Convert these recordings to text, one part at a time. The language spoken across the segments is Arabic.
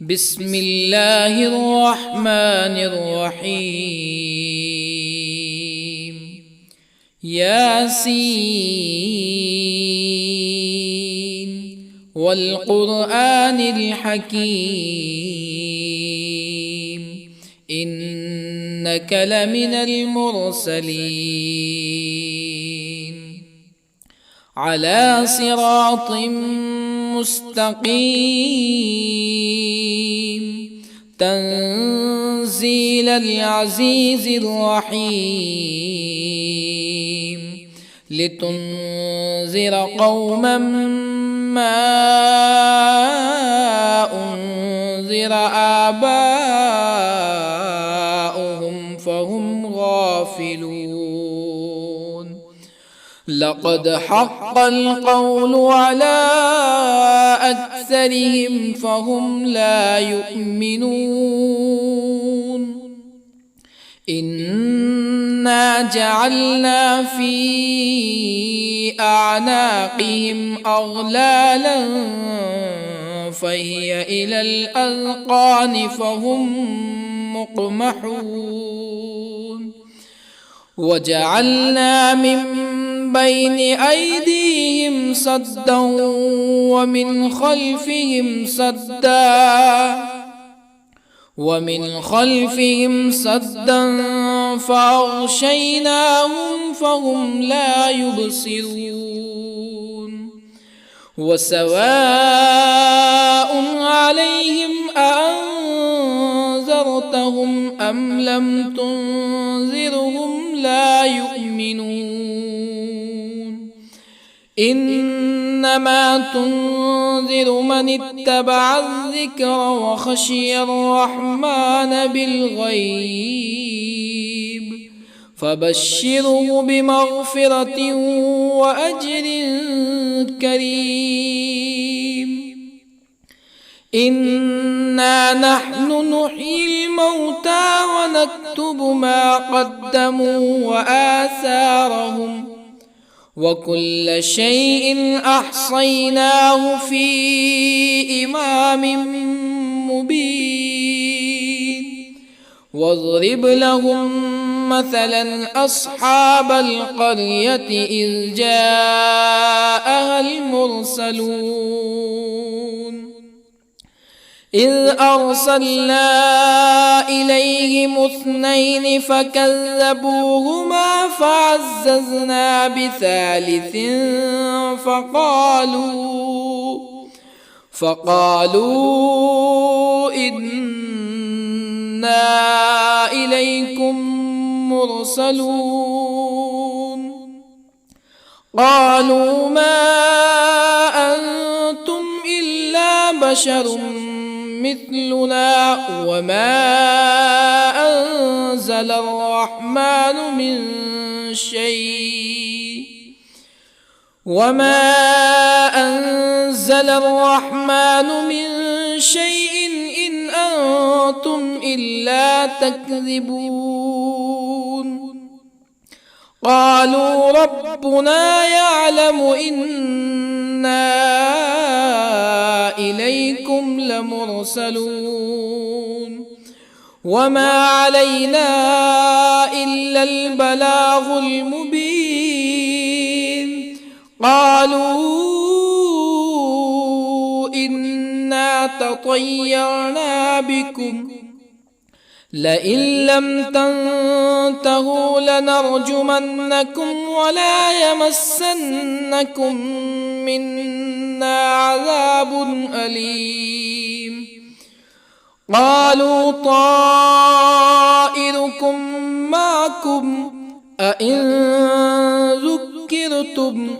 بسم الله الرحمن الرحيم. ياسين والقرآن الحكيم إنك لمن المرسلين على صراط مستقيم تنزيل العزيز الرحيم لتنذر قوما ما أنذر آباؤهم فهم غافلون. لقد حق القول على أكثرهم فهم لا يؤمنون. إنا جعلنا في أعناقهم أغلالا فهي إلى الأذقان فهم مقمحون. وجعلنا من بين أيديهم سدا ومن خلفهم سدا فأغشيناهم فهم لا يبصرون. وسواء عليهم أأنذرتهم أم لم تنذرهم لا يؤمنون. إنما تنذر من اتبع الذكر وخشي الرحمن بالغيب فبشره بمغفرة وأجر كريم. إنا نحن نحيي الموتى ونكتب ما قدموا وآثارهم وكل شيء أحصيناه في إمام مبين. واضرب لهم مثلا أصحاب القرية إذ جاءها المرسلون إذ أرسلنا إليهم اثنين فكذبوهما فعززنا بثالث فقالوا إنا إليكم مرسلون. قالوا ما أنتم إلا بشر مثلنا وما أنزل الرحمن من شيء إن أنتم إلا تكذبون. قالوا ربنا يعلم إنا إليكم لمرسلون وما علينا إلا البلاغ المبين. قالوا إنا تطيرنا بكم لئن لم تنتهوا لنرجمنكم ولا يمسنكم منا عذاب أليم. قالوا طائركم معكم أئن ذكرتم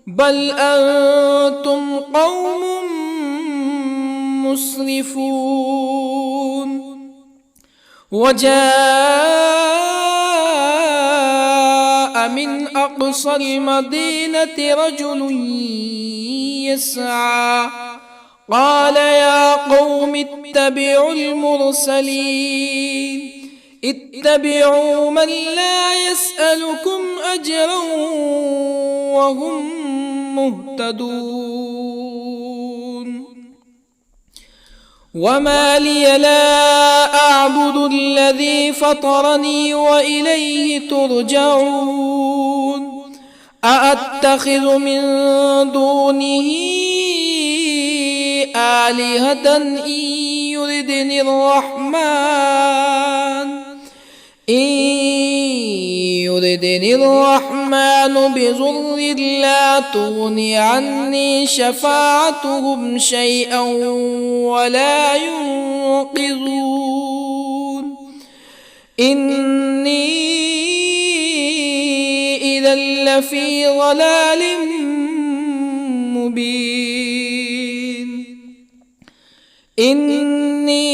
بل أنتم قوم مسرفون. وجاء من أقصى المدينة رجل يسعى قال يا قوم اتبعوا المرسلين اتبعوا من لا يسألكم أجرا وهم مهتدون. وما لي لا أعبد الذي فطرني وإليه ترجعون أأتخذ من دونه آلهة يردني الرحمن بضر لا تغن عني شفاعتهم شيئا ولا ينقذون إني إذا لفي ضلال مبين إني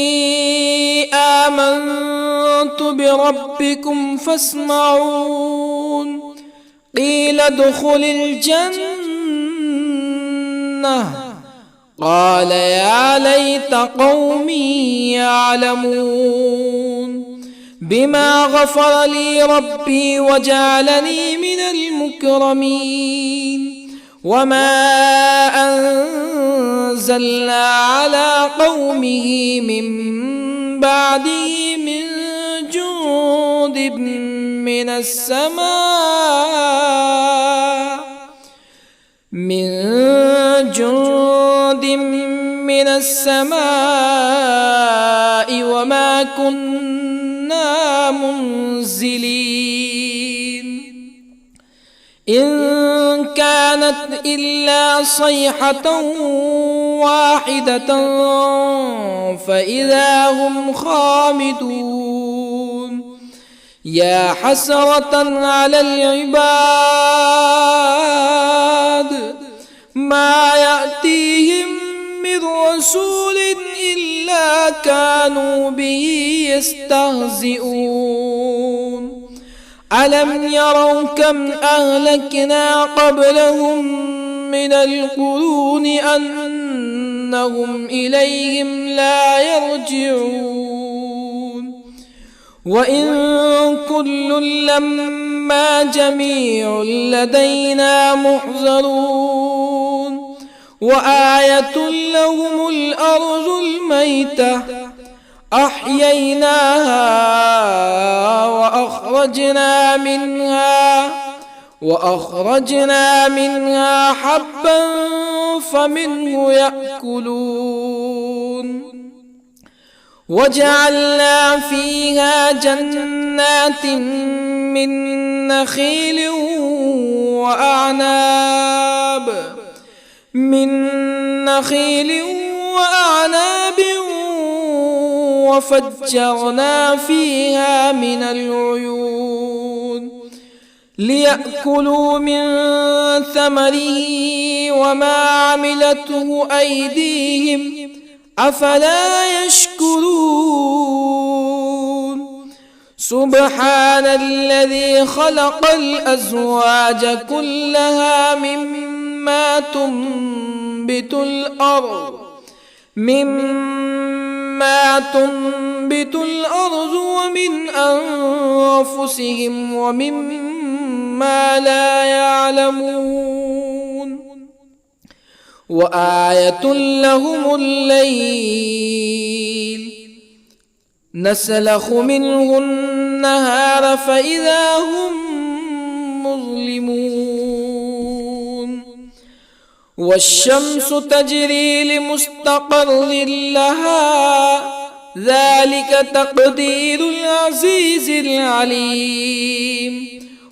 آمنت بربكم فاسمعون قيل ادخل الجنة قال يا ليت قومي يعلمون بما غفر لي ربي وجعلني من المكرمين وما أنزلنا على قومه من بعده من جند من السماء وما كنا منزلين إن كانت إلا صيحة واحدة فإذا هم خامدون يا حسرة على العباد ما يأتيهم من رسول إلا كانوا به يستهزئون ألم يروا كم أهلكنا قبلهم من القرون أنهم إليهم لا يرجعون وإن كل لما جميع لدينا محضرون وآية لهم الأرض الميتة أحييناها وأخرجنا منها حبا فمنه يأكلون وجعلنا فيها جنات من نخيل وأعناب وفجرنا فيها من العيون ليأكلوا من ثمره وما عملته أيديهم أفلا يشكرون سبحان الذي خلق الأزواج كلها مما تنبت الأرض ومن أنفسهم ومما لا يعلمون وآية لهم الليل نسلخ منه النهار فإذا هم مظلمون والشمس تجري لمستقر لها ذلك تقدير العزيز العليم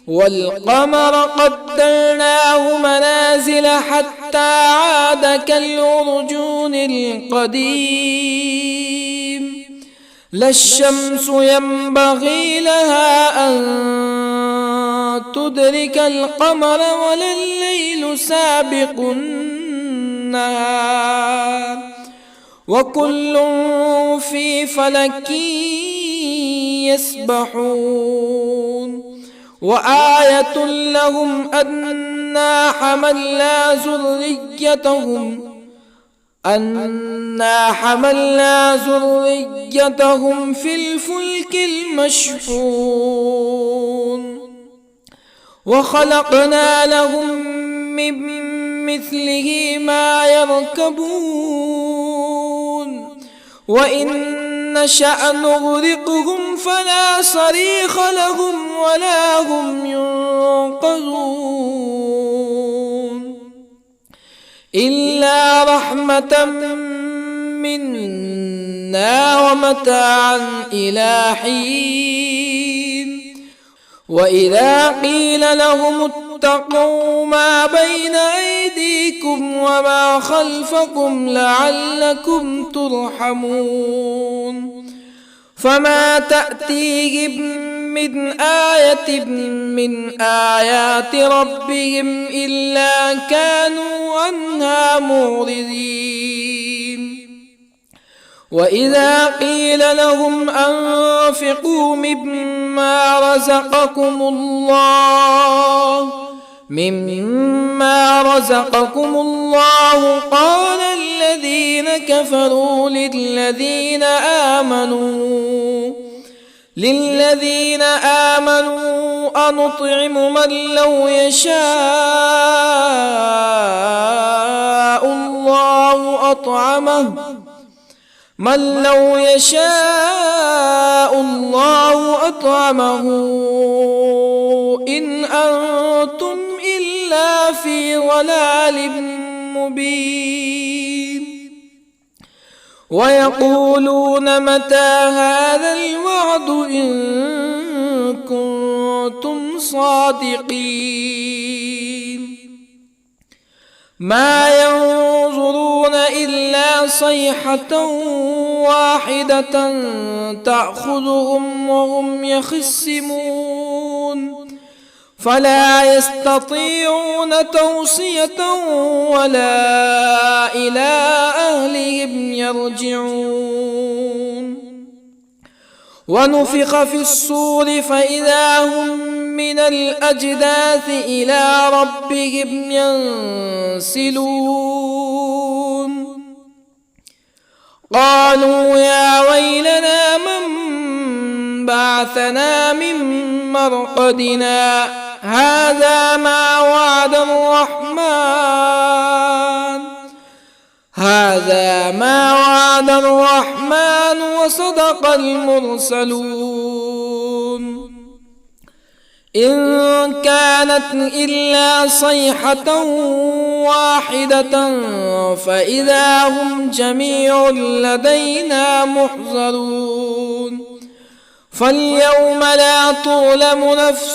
والقمر قدرناه منازل حتى عاد كالعرجون القديم لا الشمس ينبغي لها أن تدرك القمر ولا الليل سابق النهار وكل في فلك يسبحون وآية لهم أنا حملنا ذريتهم في الفلك المشحون وخلقنا لهم من مثله ما يركبون وإن نشأ نغرقهم فلا صريخ لهم ولا هم ينقذون إلا رحمة منا ومتاعا إلى حين وإذا قيل لهم اتقوا ما بين أيديكم وما خلفكم لعلكم ترحمون فما تأتيهم من آية من آيات ربهم إلا كانوا عنها معرضين وإذا قيل لهم أنفقوا مما رزقكم الله قال الذين كفروا للذين آمنوا أنطعم من لو يشاء الله أطعمه إن أنتم إلا في ضلال مبين ويقولون متى هذا الوعد إن كنتم صادقين ما ينظرون إلا صيحة واحدة تأخذهم وهم يخصمون فلا يستطيعون توصية ولا إلى أهلهم يرجعون ونفخ في الصور فإذا هم من الأجداث إلى ربهم ينسلون قالوا يا ويلنا من بعثنا من مرقدنا هذا ما وعد الرحمن وصدق المرسلون إن كانت إلا صيحة واحدة فإذا هم جميع لدينا محضرون فاليوم لا تظلم نفس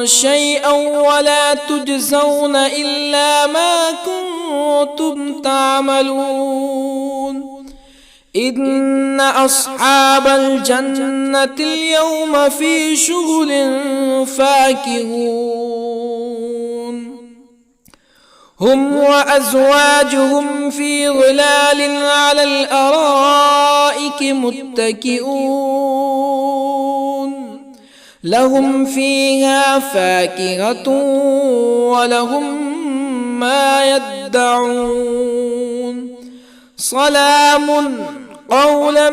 شيئا ولا تجزون إلا ما كنتم تعملون إن أصحاب الجنة اليوم في شغل فاكهون هم وأزواجهم في ظلال على الأرائك متكئون لهم فيها فاكهة ولهم ما يدعون سلام قولا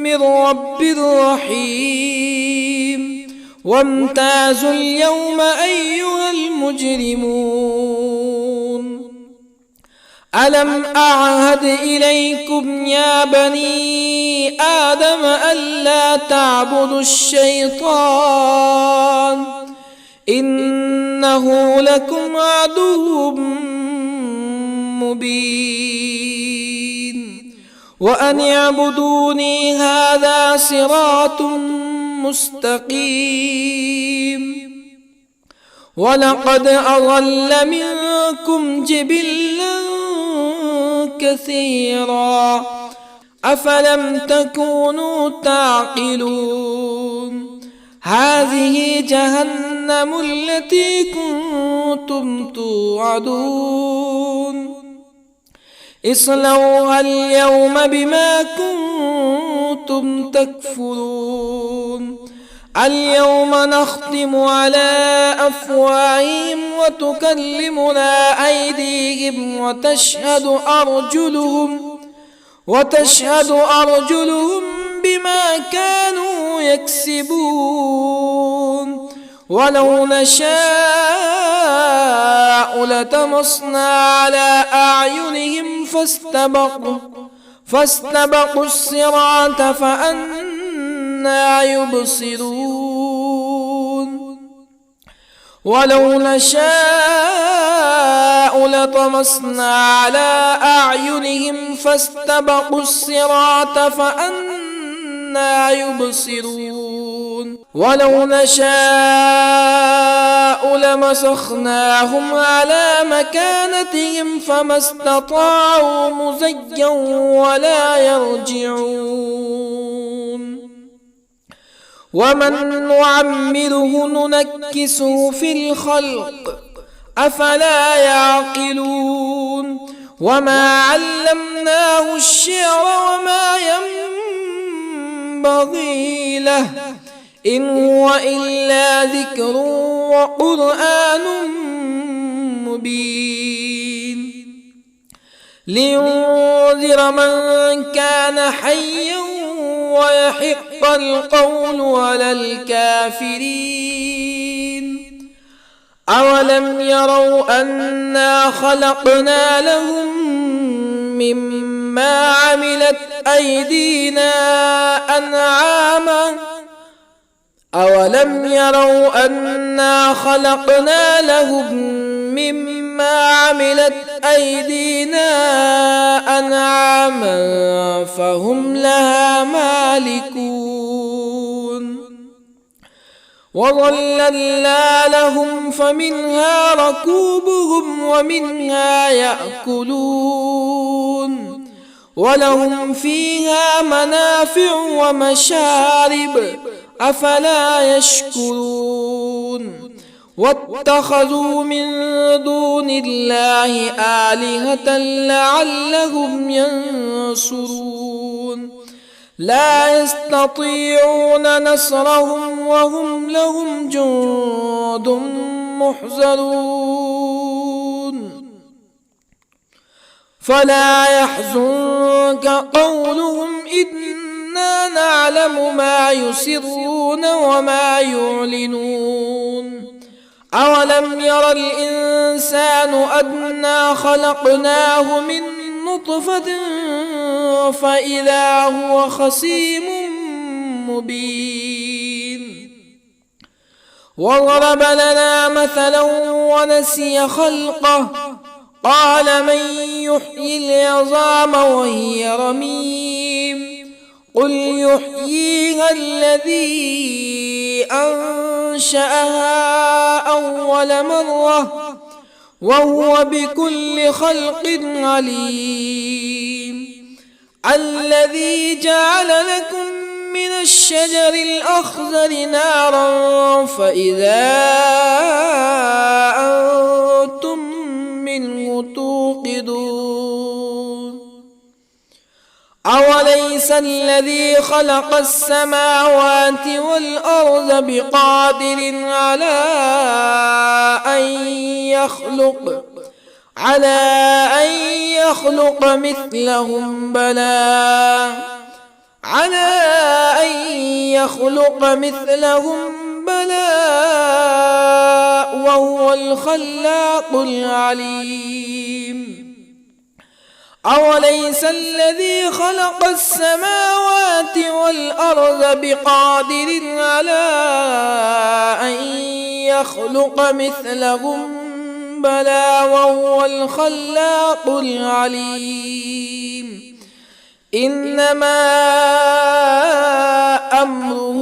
من رب رحيم وامتازوا اليوم أيها المجرمون ألم أعهد إليكم يا بني آدم ألا تعبدوا الشيطان إنه لكم عدو مبين وأن اعبدوني هذا صراط مستقيم ولقد أضل منكم جبلا كثيرا أفلم تكونوا تعقلون هذه جهنم التي كنتم توعدون اصلوها اليوم بما كنتم تكفرون اليوم نختم على أفواههم وتكلمنا أيديهم وتشهد أرجلهم بما كانوا يكسبون ولو نشاء لطمسنا على أعينهم فاستبقوا الصراط فأنى يبصرون ولو نشاء لطمسنا على أعينهم فاستبقوا الصراط فأنى يبصرون ولو نشاء لمسخناهم على مكانتهم فما استطاعوا مزيا ولا يرجعون ومن نعمره ننكسه في الخلق أفلا يعقلون وما علمناه الشعر وما ينبغي له إن هو إلا ذكر وقرآن مبين لينذر من كان حيا ويحق القول على الكافرين أولم يروا أنا خلقنا لهم مما عملت أيدينا أنعاما أولم يروا أنا خلقنا لهم مما عملت أيدينا أنعاما فهم لها مالكون وظللنا لهم فمنها ركوبهم ومنها يأكلون ولهم فيها منافع ومشارب أفلا يشكرون واتخذوا من دون الله آلهة لعلهم ينصرون لا يستطيعون نصرهم وهم لهم جند محضرون فلا يحزنك قولهم إنا نعلم ما يسرون وما يعلنون أولم ير الإنسان أنا خلقناه من نطفة فإذا هو خصيم مبين وضرب لنا مثلا ونسي خلقه قال من يحيي العظام وهي رميم قل يحييها الذي أنشأها أول مرة وهو بكل خلق عليم الذي جعل لكم من الشجر الأخضر نارا فإذا أنتم منه توقدون أوليس الذي خلق السماوات والأرض بقادر على أن يخلق مثلهم بلى وهو الخلاق العليم أوليس الذي خلق السماوات والأرض بقادر على أن يخلق مثلهم بلى وهو الخلاق العليم إنما أمره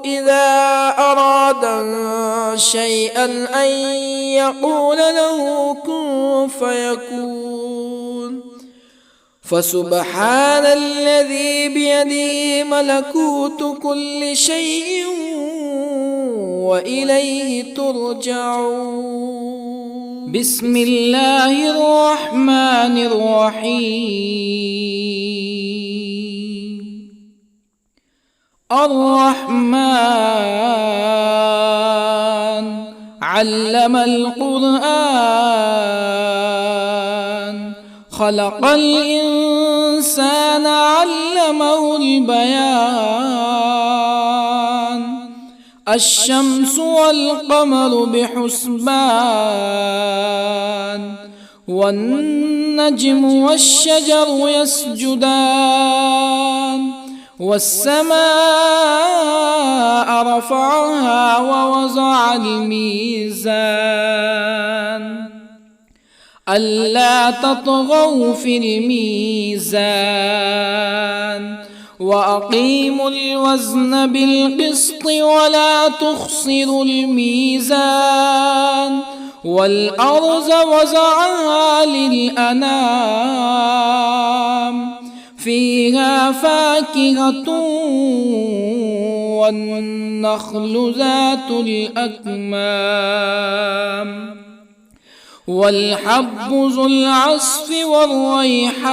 إذا أراد شيئا أن يقول له كن فيكون فسبحان الذي بيده ملكوت كل شيء وإليه ترجعون بسم الله الرحمن الرحيم الرحمن علم القرآن خلق الإنسان الإنسان علمه البيان الشمس والقمر بحسبان والنجم والشجر يسجدان والسماء رفعها ووضع الميزان ألا تطغوا في الميزان وأقيموا الوزن بالقسط ولا تخسروا الميزان والأرض وضعها للأنام فيها فاكهة والنخل ذات الأكمام والحب ذو العصف والريحان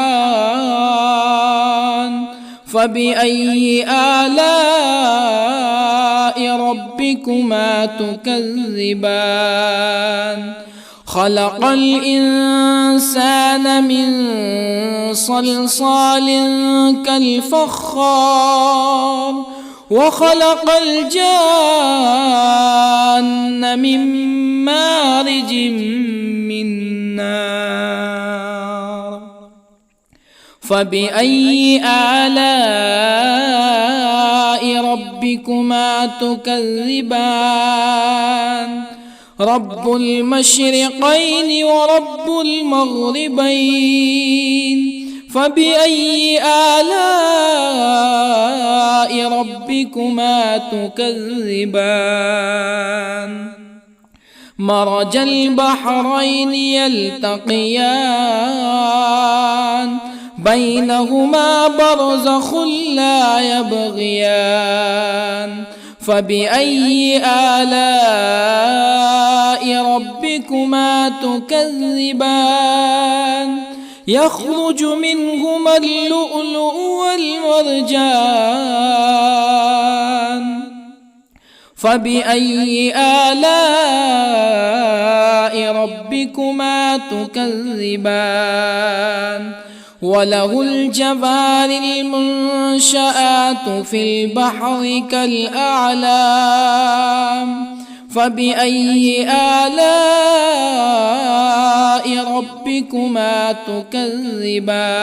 فبأي آلاء ربكما تكذبان خلق الإنسان من صلصال كالفخار وخلق الجان من مارج من نار فبأي آلاء ربكما تكذبان رب المشرقين ورب المغربين فبأي آلاء ربكما تكذبان مرج البحرين يلتقيان بينهما برزخ لا يبغيان فبأي آلاء ربكما تكذبان يخرج منهما اللؤلؤ والمرجان فبأي آلاء ربكما تكذبان وله الجوار المنشآت في البحر كالأعلام فبأي آلاء ربكما تكذبان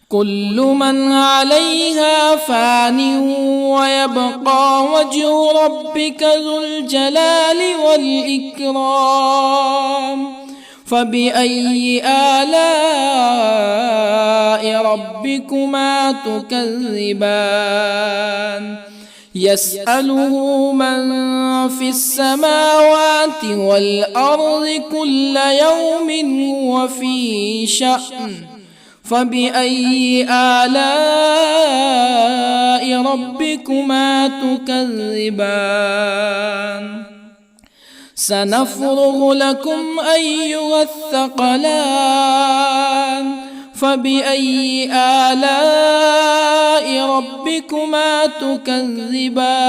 كل من عليها فان ويبقى وجه ربك ذو الجلال والإكرام فبأي آلاء ربكما تكذبان يسأله من في السماوات والأرض كل يوم هو في شأن فبأي آلاء ربكما تكذبان سنفرغ لكم أيها الثقلان فبأي آلاء ربكما تكذبان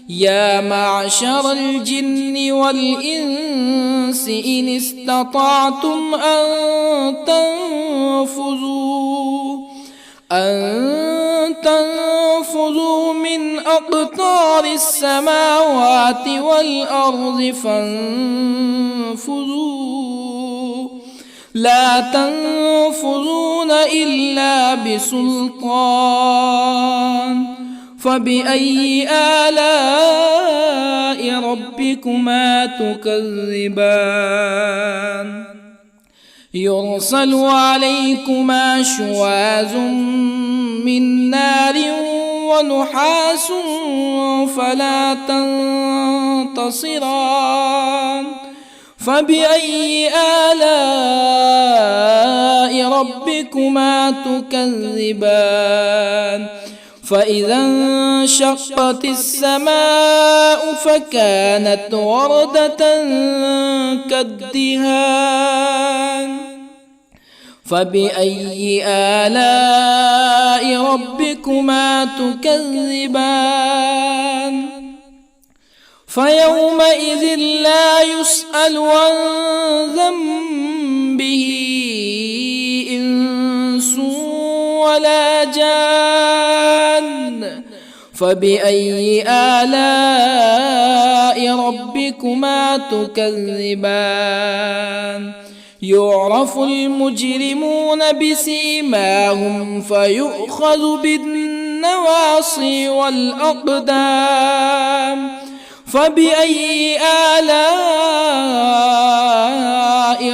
يا معشر الجن والإنس إن استطعتم أن تنفذوا من أقطار السماوات والأرض فانفذوا لا تنفذون إلا بسلطان فبأي آلاء ربكما تكذبان يرسل عليكما شواظ من نار ونحاس فلا تنتصران فبأي آلاء ربكما تكذبان فإذا انشقت السماء فكانت وردة كالدهان فبأي آلاء ربكما تكذبان فيومئذ لا يسأل عن ذنبه ولا جان فبأي آلاء ربكما تكذبان يعرف المجرمون بسيماهم فيؤخذ بالنواصي والأقدام فبأي آلاء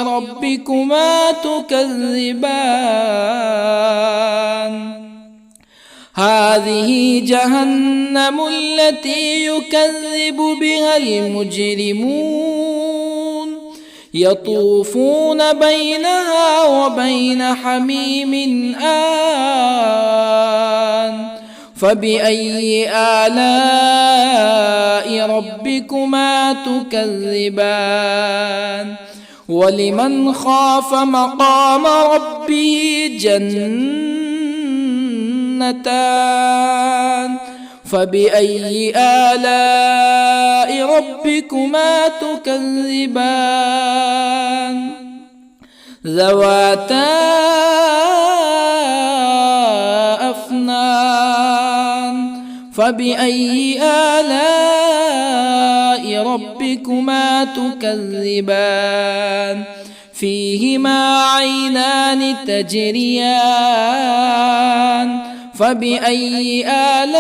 ربكما تكذبان هذه جهنم التي يكذب بها المجرمون يطوفون بينها وبين حميم آن فبأي آلاء ربكما تكذبان ولمن خاف مقام ربه جنتان فبأي آلاء ربكما تكذبان ذواتا أفنان فبأي آلاء ربكما تكذبان فيهما عينان تجريان فبأي آلاء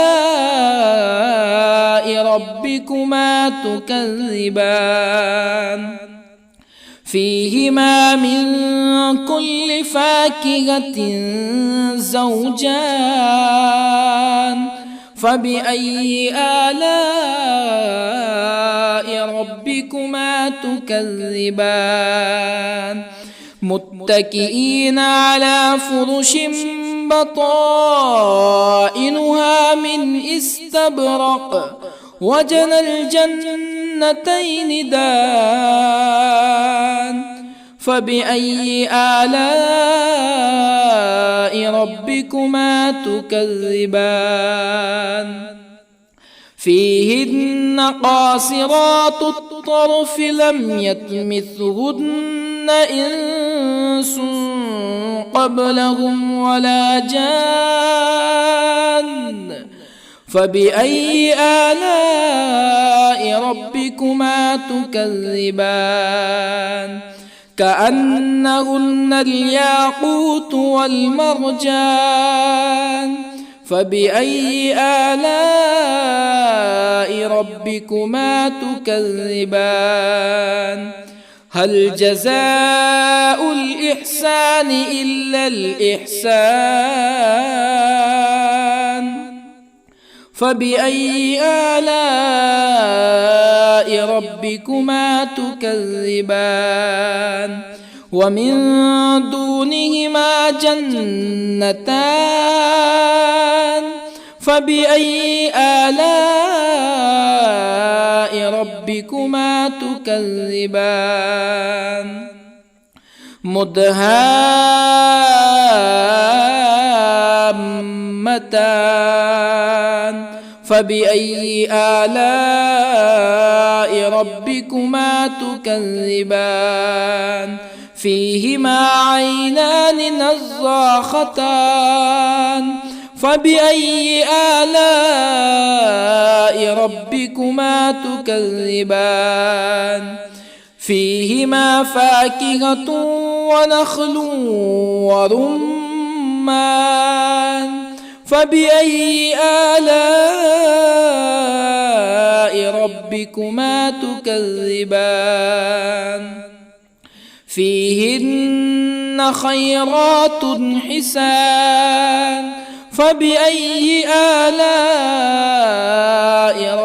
ربكما تكذبان فيهما من كل فاكهة زوجان فبأي آلاء ربكما تكذبان متكئين على فرش بطائنها من استبرق وجنى الجنتين دان فبأي آلاء ربكما تكذبان فيهن قاصرات الطرف لم يطمثهن إنس قبلهم ولا جان فبأي آلاء ربكما تكذبان كأنهن الياقوت والمرجان فبأي آلاء ربكما تكذبان هل جزاء الإحسان إلا الإحسان فبأي آلاء ربكما تكذبان ومن دونهما جنتان فبأي آلاء ربكما تكذبان مدهامتان فبأي آلاء ربكما تكذبان فيهما عينان نضاختان فبأي آلاء ربكما تكذبان فيهما فاكهة ونخل ورمان فبأي آلاء ربكما تكذبان فيهن خيرات حسان فبأي آلاء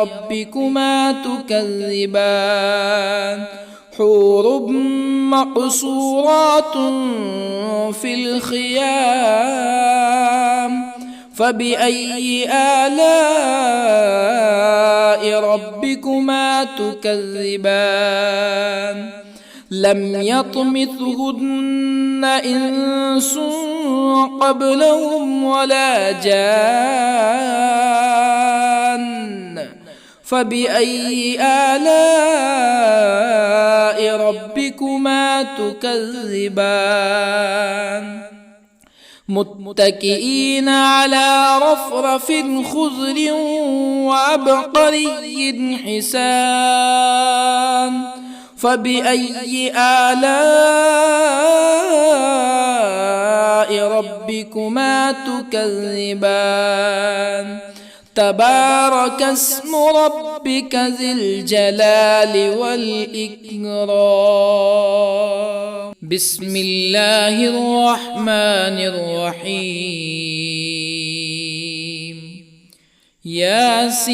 ربكما تكذبان حور مقصورات في الخيام فبأي آلاء ربكما تكذبان لم يطمثهن إنس قبلهم ولا جان فبأي آلاء ربكما تكذبان متكئين على رفرف خضر وعبقري حسان فبأي آلاء ربكما تكذبان تبارك اسم ربك ذي الجلال والإكرام. بسم الله الرحمن الرحيم. ياسين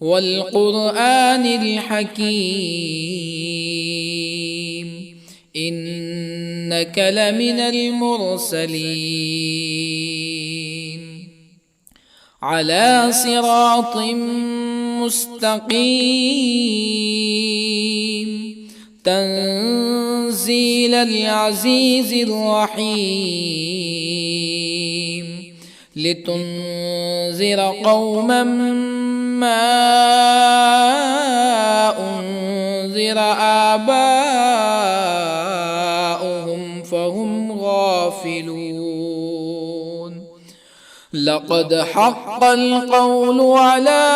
والقرآن الحكيم إنك لمن المرسلين على صراط مستقيم تنزيل العزيز الرحيم لتنذر قوما ما أنذر آباؤهم فهم غافلون. لقد حق القول على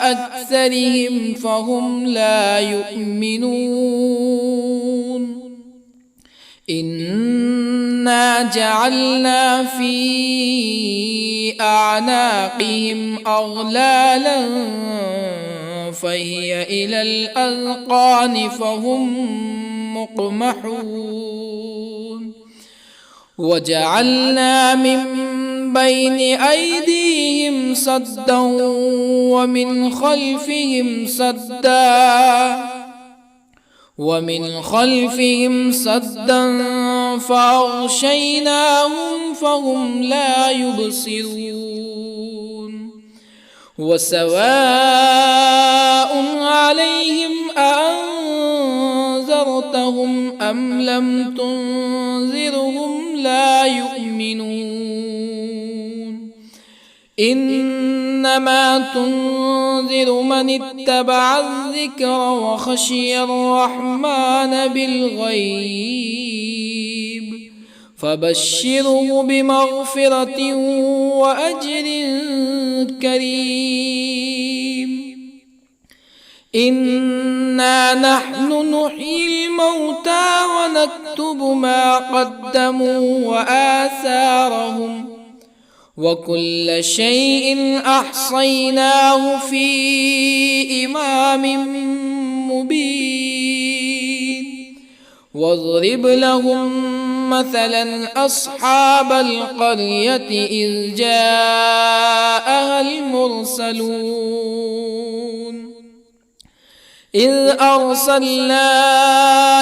أكثرهم فهم لا يؤمنون. إنا جعلنا في أعناقهم أغلالا فهي إلى الأذقان فهم مقمحون. وجعلنا من بين أيديهم سدا ومن خلفهم سدا فأغشيناهم فهم لا يبصرون. وسواء عليهم أأنذرتهم أم لم تنذرهم لا يؤمنون. إنما تنذر من اتبع الذكر وخشي الرحمن بالغيب فبشره بمغفرة وأجر كريم. إنا نحن نحيي الموتى ونكتب ما قدموا وآثارهم وكل شيء أحصيناه في إمام مبين. واضرب لهم مثلا أصحاب القرية إذ جاءها المرسلون إذ أرسلنا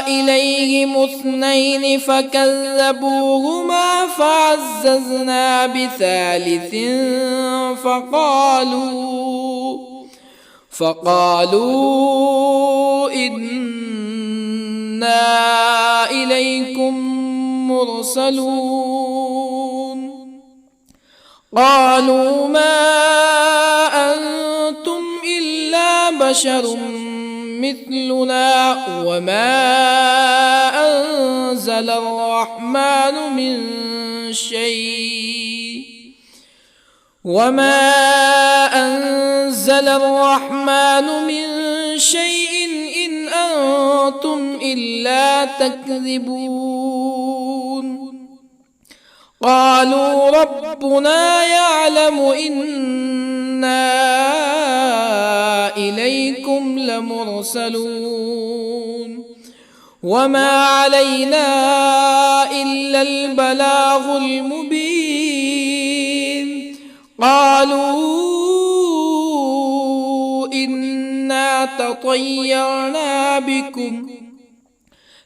إليهم 2 فكذبوهما فعززنا بثالث فقالوا إنا إليكم مرسلون. قالوا ما أنتم إلا بشر مثلنا وما أنزل الرحمن من شيء إن أنتم إلا تكذبون. قالوا ربنا يعلم إنا إليكم لمرسلون وما علينا إلا البلاغ المبين. قالوا إنا تطيرنا بكم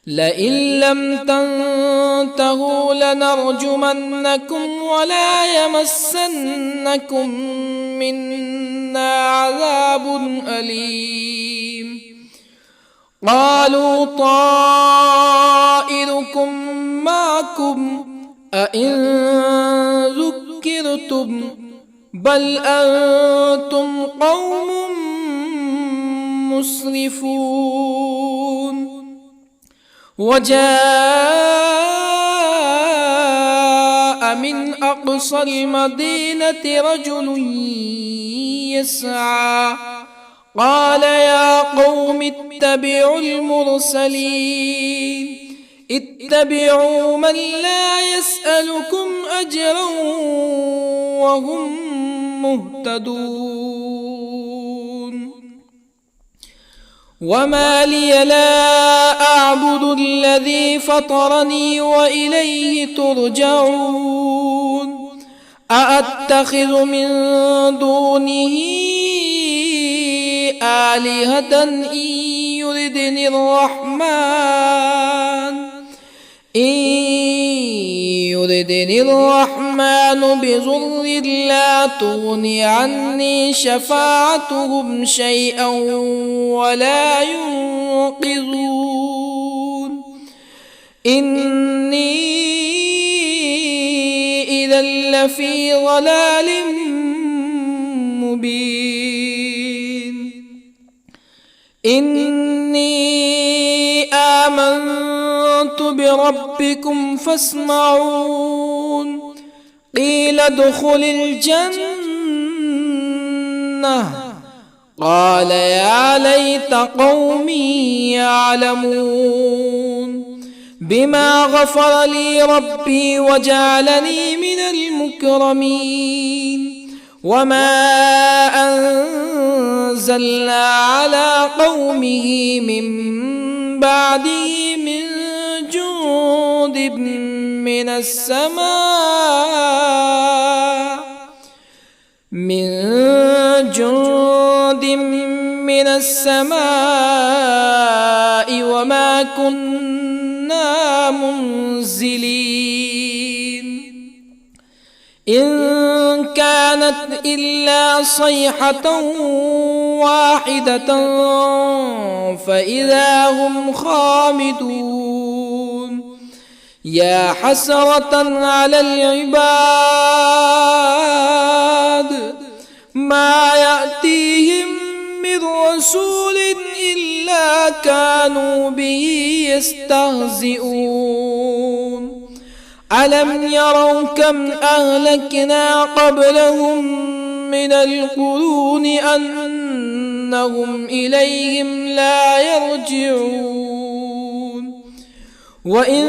لئن لم تنتهوا لنرجمنكم ولا يمسنكم منا عذاب أليم. قالوا طائركم معكم أئن ذكرتم بل أنتم قوم مسرفون. وجاء من أقصى المدينة رجل يسعى قال يا قوم اتبعوا المرسلين اتبعوا من لا يسألكم أجرا وهم مهتدون وما لي لا أعبد الذي فطرني وإليه ترجعون أأتخذ من دونه آلهة إن يردني الرحمن بضر لا تغن عني شفاعتهم شيئا ولا ينقذون إني إذا لفي ضلال مبين إني آمنت بربكم فاسمعون قيل ادخل الجنة قال يا ليت قومي يعلمون بما غفر لي ربي وجعلني من المكرمين وما أنزلنا على قومه من بعده من جند من السماء وما كنا منزلين إن كانت إلا صيحة واحدة فإذا هم خامدون يا حسرة على العباد ما يأتيهم من رسول إلا كانوا به يستهزئون ألم يروا كم أهلكنا قبلهم من القرون أنهم إليهم لا يرجعون وإن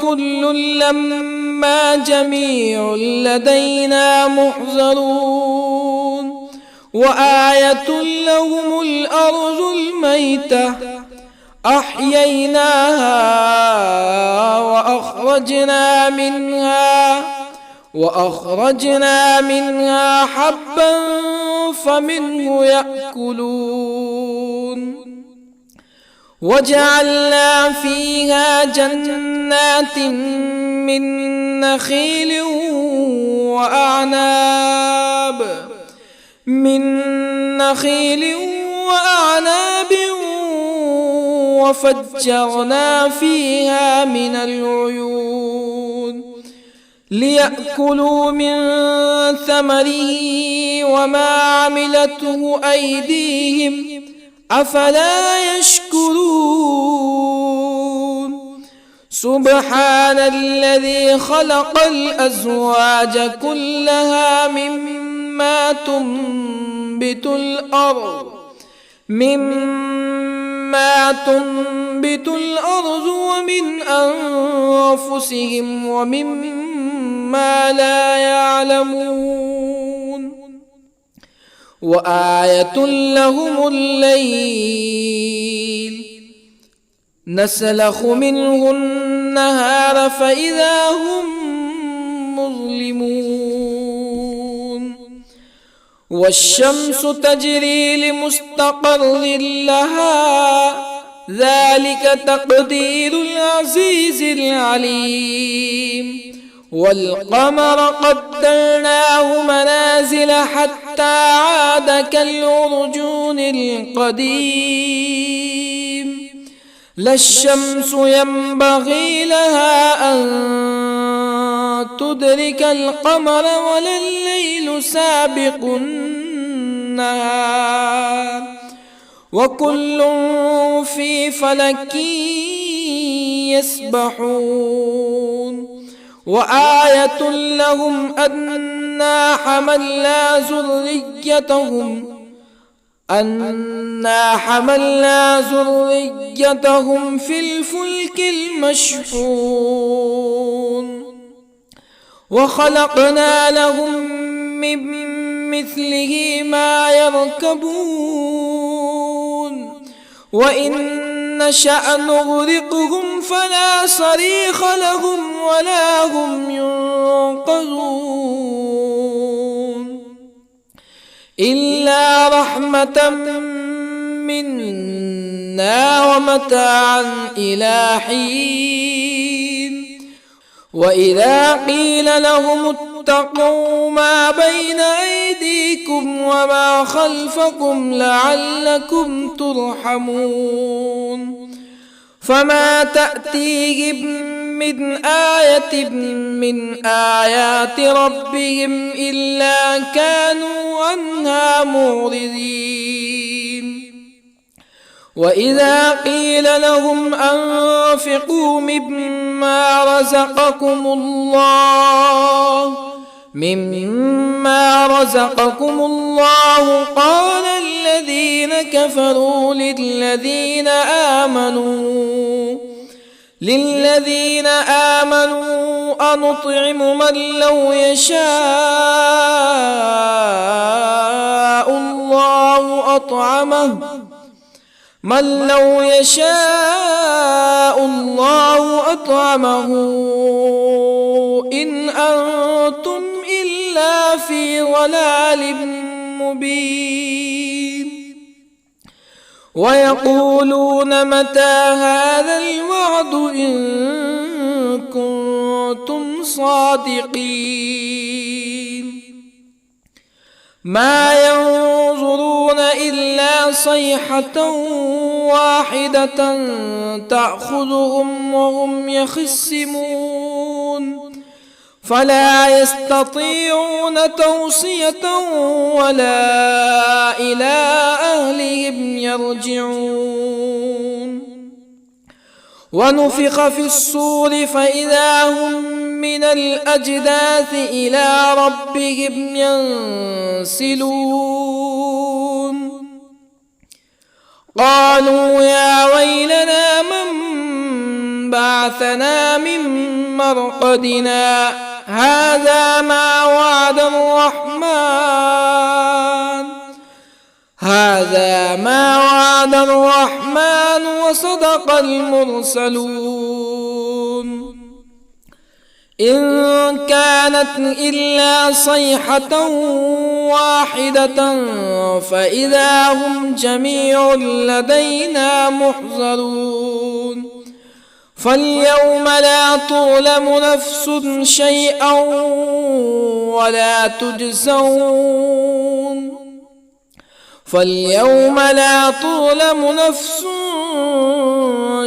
كل لما جميع لدينا محضرون وآية لهم الأرض الميتة أحييناها وأخرجنا منها حبا فمنه يأكلون وجعلنا فيها جنات من نخيل وأعناب وفجرنا فيها من العيون ليأكلوا من ثمره وما عملته أيديهم أفلا يشكرون سبحان الذي خلق الأزواج كلها مما تنبت الأرض ومن أنفسهم ومما لا يعلمون وآية لهم الليل نسلخ منه النهار فإذا هم مظلمون والشمس تجري لمستقر لها ذلك تقدير العزيز العليم والقمر قدرناه منازل حتى عاد كالعرجون القديم لا الشمس ينبغي لها أن تدرك القمر ولا الليل سابق النهار وكل في فلك يسبحون وآية لهم أنا حملنا ذريتهم في الفلك المشحون وخلقنا لهم من مثله ما يركبون وإن نشأ نغرقهم فلا صريخ لهم ولا هم ينقذون إلا رحمة منا ومتاعا إلى حين وإذا قيل لهم اتقوا ما بين أيديكم وما خلفكم لعلكم ترحمون فما تأتيهم من آية من آيات ربهم إلا كانوا عنها معرضين وإذا قيل لهم أنفقوا مما رزقكم الله قال الذين كفروا للذين آمنوا أنطعم من لو يشاء الله أطعمه إن أنتم إلا في ضلال مبين ويقولون متى هذا الوعد إن كنتم صادقين ما ينظرون إلا صيحة واحدة تأخذهم وهم يخصمون فلا يستطيعون توصية ولا إلى أهلهم يرجعون ونفخ في الصور فإذا هم من الأجداث إلى ربهم ينسلون قالوا يا ويلنا من بعثنا من مرقدنا هذا ما وعد الرحمن وصدق المرسلون إن كانت إلا صيحة واحدة فإذا هم جميع لدينا محضرون فاليوم لا تظلم نفس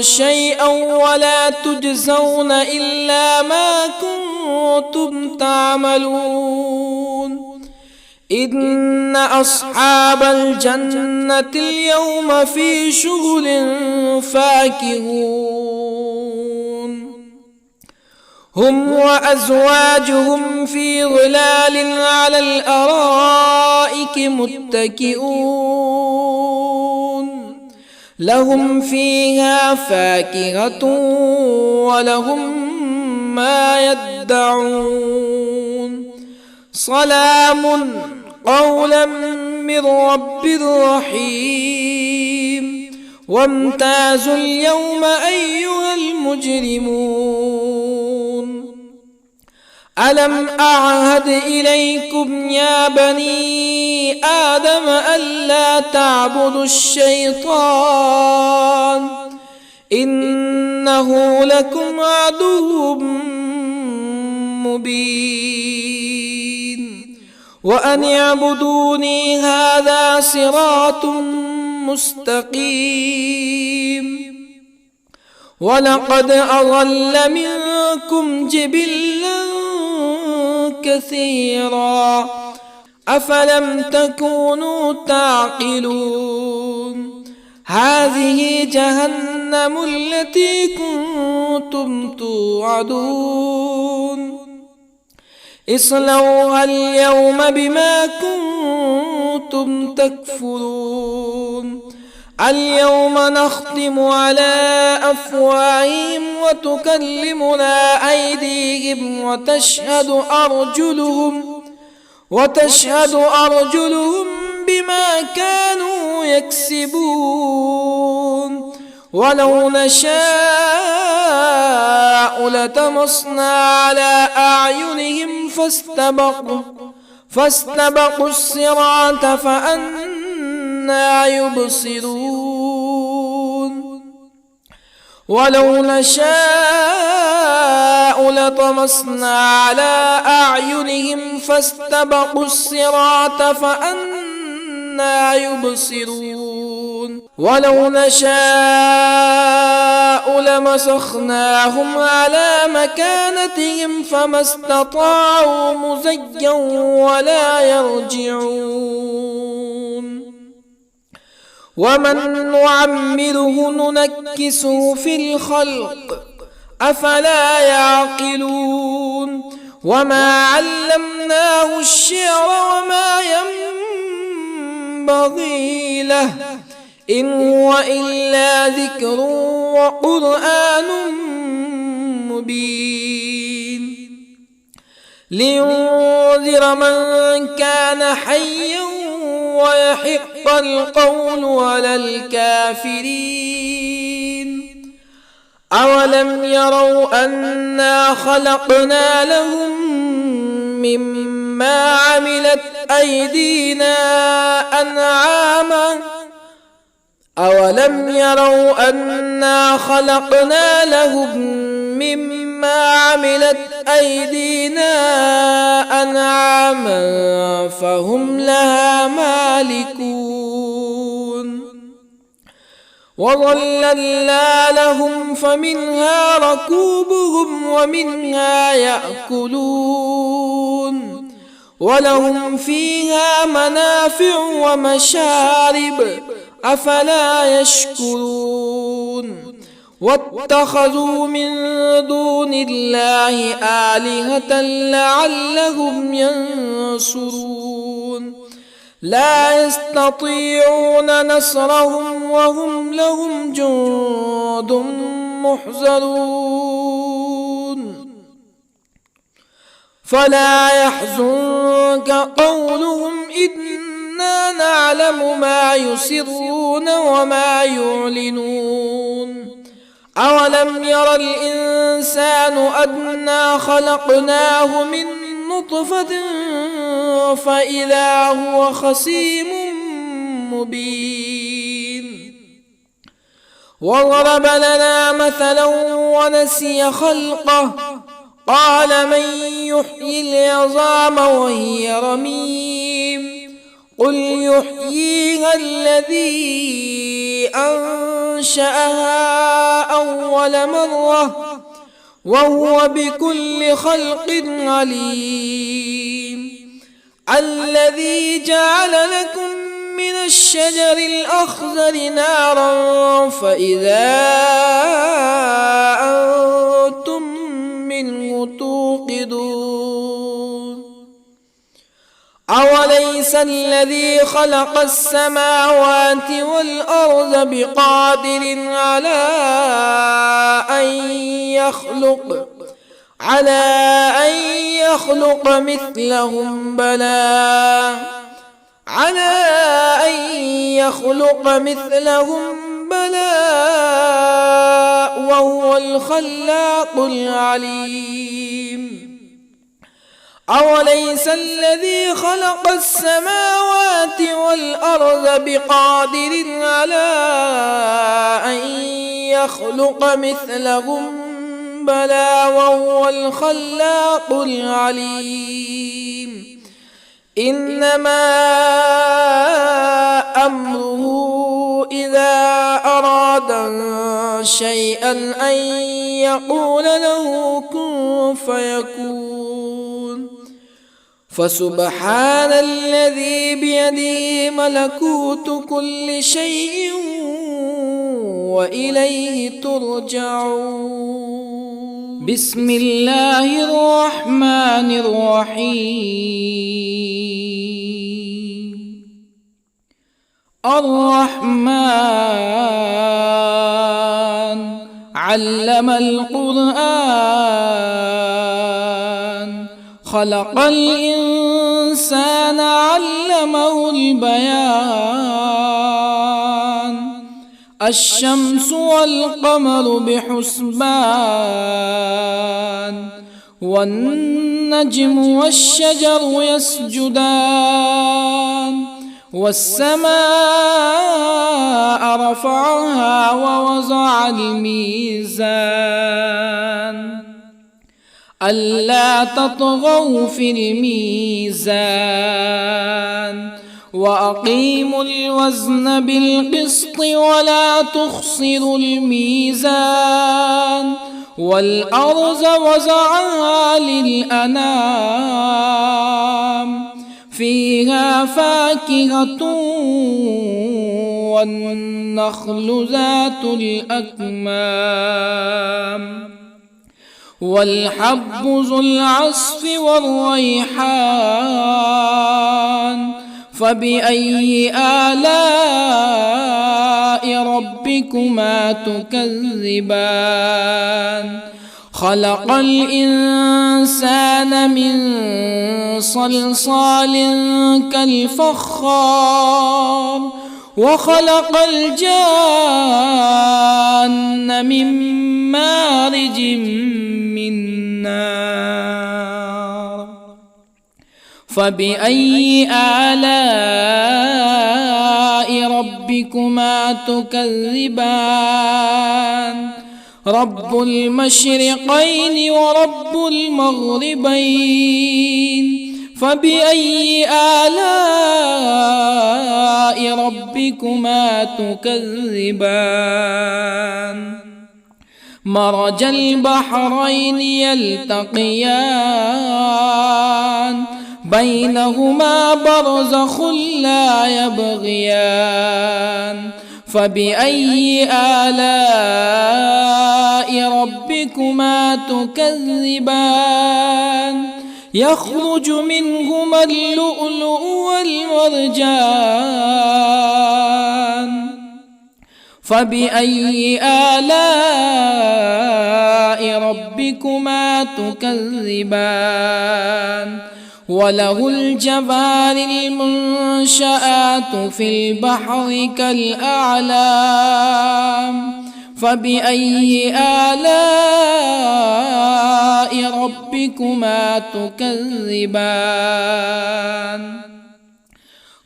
شيئا ولا تجزون إلا ما كنتم تعملون إن أصحاب الجنة اليوم في شغل فاكهون هم وأزواجهم في ظلال على الأرائك متكئون لهم فيها فاكهة ولهم ما يدعون سلام قولا من رب رحيم وامتازوا اليوم أيها المجرمون ألم أعهد إليكم يا بني آدم ألا تعبدوا الشيطان إنه لكم عدو مبين وأن اعبدوني هذا صراط مستقيم ولقد أضل منكم جبلا كثيرا أفلم تكونوا تعقلون هذه جهنم التي كنتم كنتم توعدون اصلوها اليوم بما كنتم تكفرون اليوم نختم على أفواههم وتكلمنا أيديهم وتشهد أرجلهم بما كانوا يكسبون ولو نشاء لطمسنا على أعينهم فاستبقوا الصراط فأنى يبصرون ولو نشاء لطمسنا على أعينهم فاستبقوا الصراط فأنى يبصرون ولو نشاء لمسخناهم على مكانتهم فما استطاعوا مزيا ولا يرجعون ومن نعمره ننكسه في الخلق أفلا يعقلون وما علمناه الشعر وما ينبغي له إن هو إلا ذكر وقرآن مبين لينذر من كان حيا ويحق القول على الكافرين أولم يروا أنا خلقنا لهم مما عملت أيدينا أنعاما أولم يروا أنا خلقنا لهم مما عملت أيدينا أنعاما فهم لها مالكون وظللنا لهم فمنها ركوبهم ومنها يأكلون ولهم فيها منافع ومشارب أفلا يشكرون واتخذوا من دون الله آلهة لعلهم ينصرون لا يستطيعون نصرهم وهم لهم جند محضرون فلا يحزنك قولهم إنا نعلم ما يسرون وما يعلنون أولم ير الإنسان أنا خلقناه من نطفة فإذا هو خصيم مبين وضرب لنا مثلا ونسي خلقه قال من يحيي العظام وهي رميم قل يحييها الذي أنشأها أول مرة وهو بكل خلق عليم الذي جعل لكم من الشجر الأخضر نارا فإذا أنتم منه توقدون أوليس الذي خلق السماوات والأرض بقادر على أن يخلق مثلهم بلى وهو الخلاق العليم أوليس الذي خلق السماوات والأرض بقادر على أن يخلق مثلهم بلى وهو الخلاق العليم إنما أمره إذا أراد شيئا أن يقول له كن فيكون فسبحان الذي بيده ملكوت كل شيء وإليه ترجعون بسم الله الرحمن الرحيم. الرحمن علم القرآن، خلق الإنسان علمه البيان. الشمس والقمر بحسبان، والنجم والشجر يسجدان. والسماء رفعها ووضع الميزان، ألا تطغوا في الميزان. وأقيموا الوزن بالقسط ولا تخسروا الميزان. والأرض وضعها للأنام، فيها فاكهة والنخل ذات الأكمام، والحب ذو العصف والريحان. فبأي آلاء ربكما تكذبان؟ خلق الإنسان من صلصال كالفخار، وخلق الجان من مارج من نار. فبأي آلاء ربكما تكذبان؟ رب المشرقين ورب المغربين. فبأي آلاء ربكما تكذبان؟ مرج البحرين يلتقيان، بينهما برزخ لا يبغيان. فبأي آلاء ربكما تكذبان؟ يخرج منهما اللؤلؤ والمرجان. فبأي آلاء ربكما تكذبان؟ وله الجوار المنشآت في البحر كالأعلام. فبأي آلاء ربكما تكذبان؟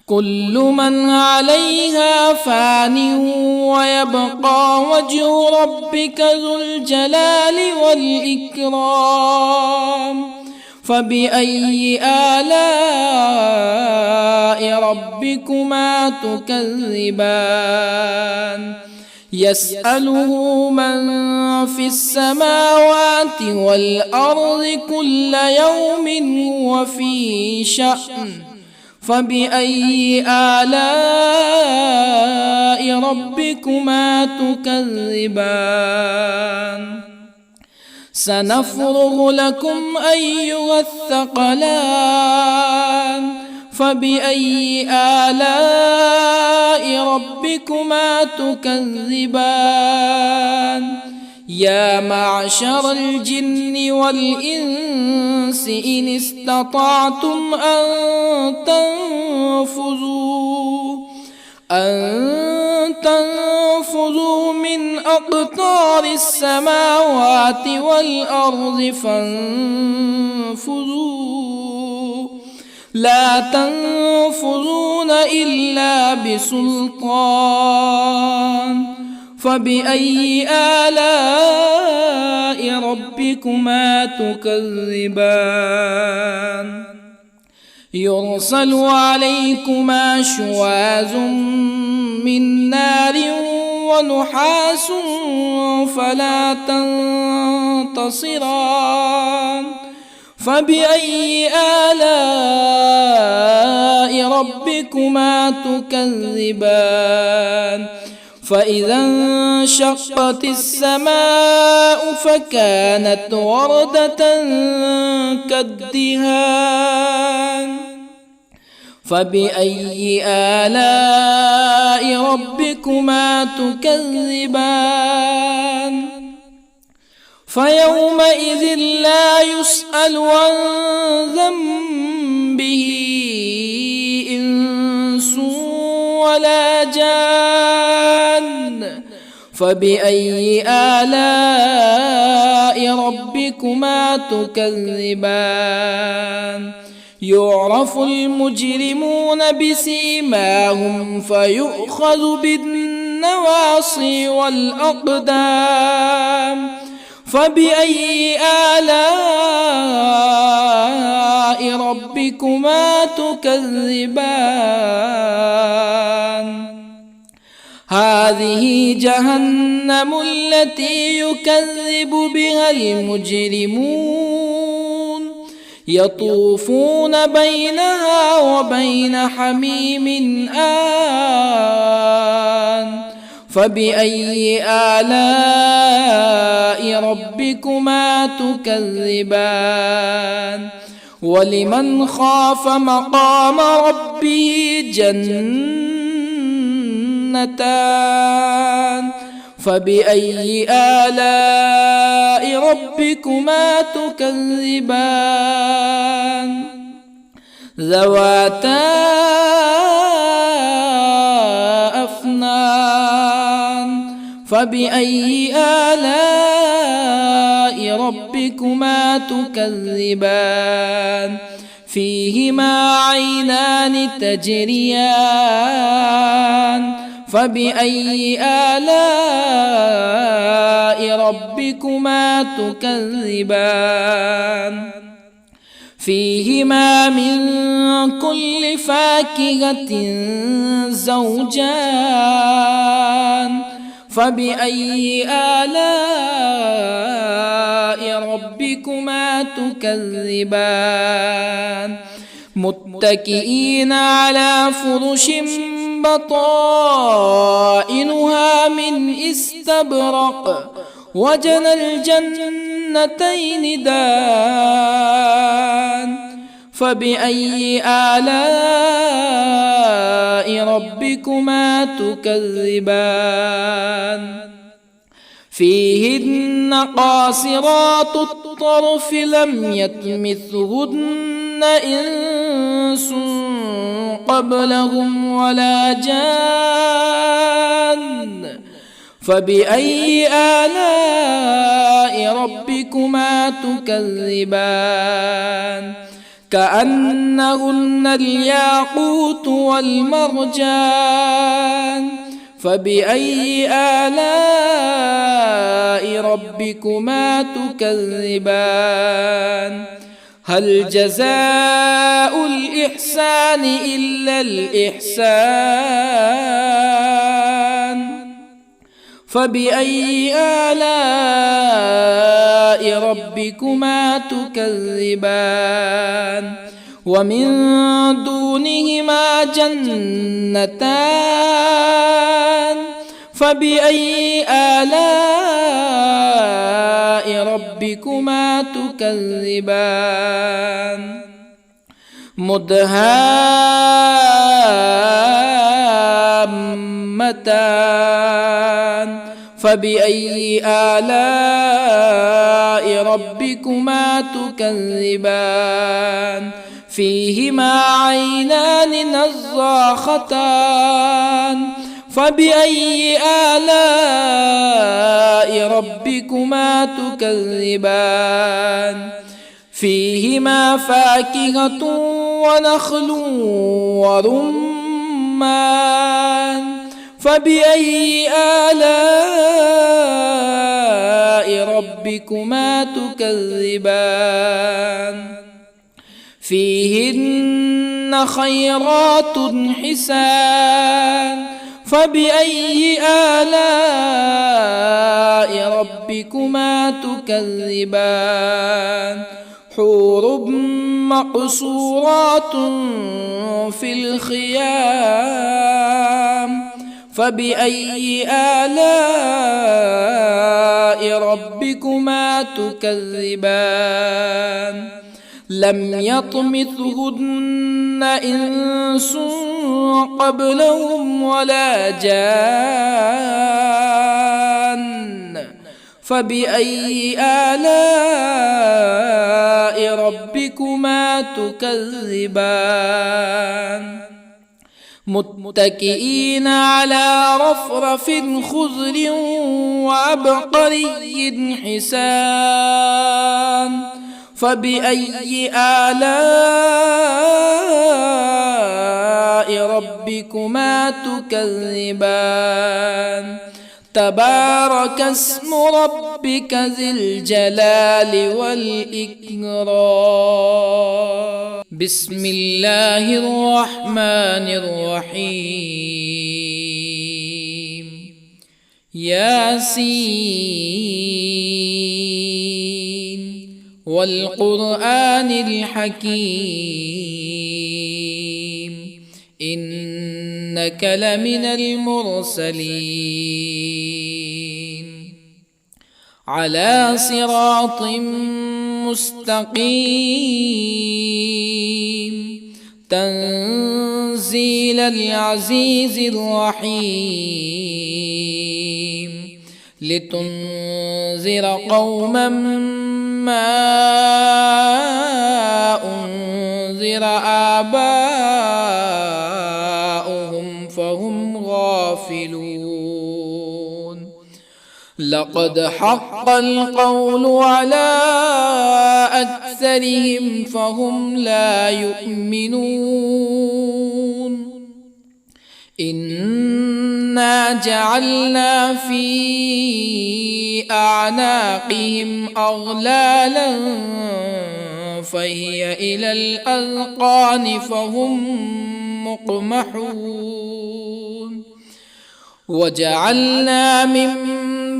كل من عليها فان، ويبقى وجه ربك ذو الجلال والإكرام. فبأي آلاء ربكما تكذبان؟ يسأله من في السماوات والأرض كل يوم هو في شأن. فبأي آلاء ربكما تكذبان؟ سنفرغ لكم أيها الثقلان. فبأي آلاء ربكما تكذبان؟ يا معشر الجن والإنس إن استطعتم أن تنفذوا من أقطار السماوات والأرض فانفذوا، لا تنفذون إلا بسلطان. فبأي آلاء ربكما تكذبان؟ يرسل عليكما شواظ من نار ونحاس فلا تنتصران. فبأي آلاء ربكما تكذبان؟ فإذا انشقت السماء فكانت وردة كالدهان فبأي آلاء ربكما تكذبان فيومئذ لا يسأل عن ذنبه إنس ولا جان فبأي آلاء ربكما تكذبان يعرف المجرمون بسيماهم فيؤخذ بالنواصي والأقدام فبأي آلاء ربكما تكذبان هذه جهنم التي يكذب بها المجرمون يطوفون بينها وبين حميم آن فبأي آلاء ربكما تكذبان ولمن خاف مقام ربه جنتان فبأي آلاء ربكما تكذبان ذواتا أفنان فبأي آلاء ربكما تكذبان فيهما عينان تجريان فبأي آلاء ربكما تكذبان فيهما من كل فاكهة زوجان فبأي آلاء ربكما تكذبان متكئين على فرش بطائنها من استبرق وجنى الجنتين دان فبأي آلاء ربكما تكذبان فيهن قاصرات الطرف لم يطمثهن إنس قبلهم ولا جان فبأي آلاء ربكما تكذبان كأنهن الياقوت والمرجان فبأي آلاء ربكما تكذبان هل جزاء الإحسان إلا الإحسان فبأي آلاء ربكما تكذبان ومن دونهما جنتان فبأي آلاء ربكما تكذبان مدهامتان فبأي آلاء ربكما تكذبان فيهما عينان نضاختان فبأي آلاء ربكما تكذبان فيهما فاكهة ونخل ورمان فبأي آلاء ربكما تكذبان فيهن خيرات حسان فبأي آلاء ربكما تكذبان حور مقصورات في الخيام فبأي آلاء ربكما تكذبان لم يطمثهن إنس قبلهم ولا جان فبأي آلاء ربكما تكذبان متكئين على رفرف خضر وعبقري حسان فبأي آلاء ربكما تكذبان تبارك اسم ربك ذي الجلال والإكرام بسم الله الرحمن الرحيم ياسين والقرآن الحكيم إنك لمن المرسلين على صراط مستقيم تنزيل العزيز الرحيم لتنذر قوما ما أنذر آباؤهم فهم غافلون لقد حق القول على أكثرهم فهم لا يؤمنون إنا جعلنا في أعناقهم أغلالا فهي إلى الأذقان فهم مقمحون وجعلنا من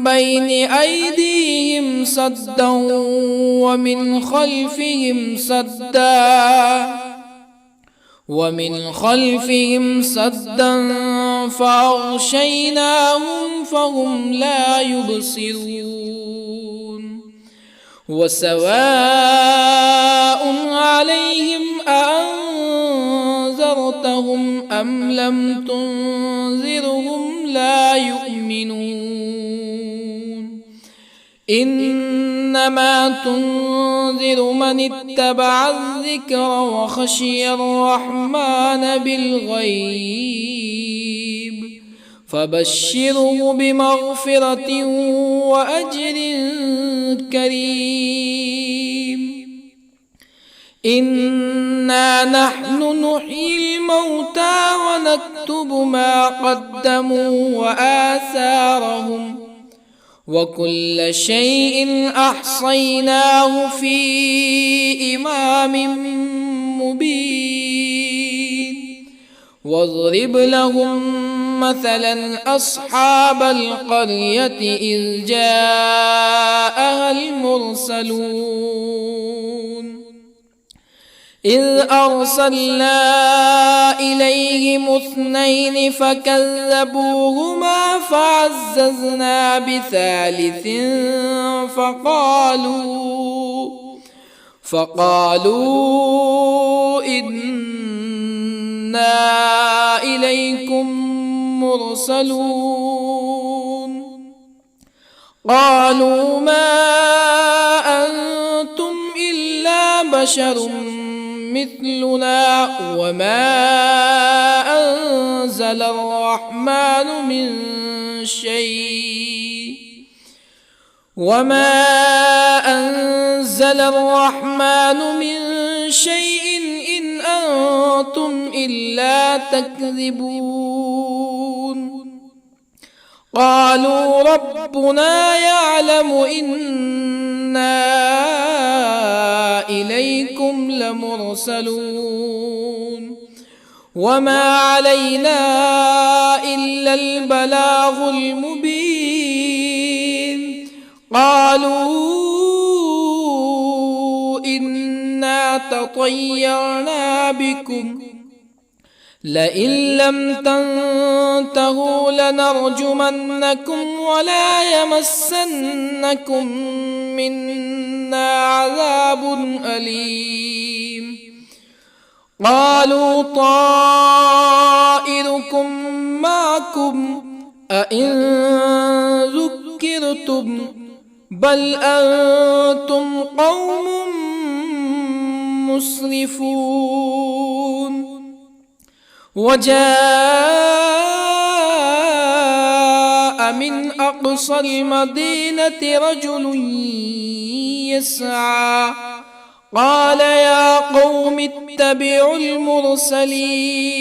بين أيديهم سدا ومن خلفهم سدا فأغشيناهم فهم لا يبصرون وسواء عليهم أأنذرتهم أم لم تنذرهم لا يؤمنون إنما تنذر من اتبع الذكر وخشي الرحمن بالغيب فبشره بمغفرة وأجر كريم إنا نحن نحيي الموتى ونكتب ما قدموا وآثارهم وكل شيء أحصيناه في إمام مبين واضرب لهم مثلا أصحاب القرية إذ جاءها المرسلون إذ أرسلنا إليهم اثنين فكذبوهما فعززنا بثالث فقالوا إنا إليكم مرسلون قالوا ما أنتم إلا بشر مثلنا وما أنزل الرحمن من شيء إن أنتم إلا تكذبون قالوا ربنا يعلم إنا إليكم لمرسلون وما علينا إلا البلاغ المبين قالوا إنا تطيرنا بكم لئن لم تنتهوا لنرجمنكم ولا يمسنكم منا عذاب أليم قالوا طائركم معكم أئن ذكرتم بل أنتم قوم مسرفون وجاء من أقصى المدينة رجل يسعى قال يا قوم اتبعوا المرسلين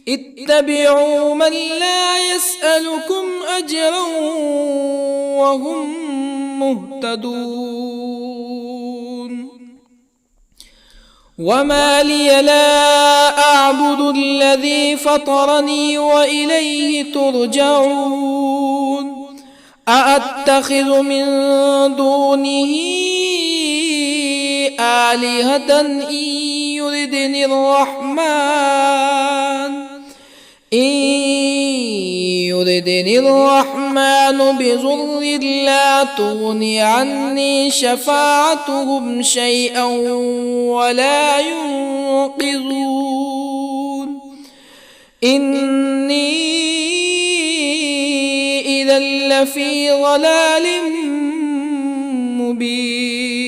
اتبعوا من لا يسألكم أجرا وهم مهتدون وما لي لا أعبد الذي فطرني وإليه ترجعون أأتخذ من دونه آلهة إن يردني الرحمن بضر لا تغني عني شفاعتهم شيئا ولا ينقذون إني إذا لفي ضلال مبين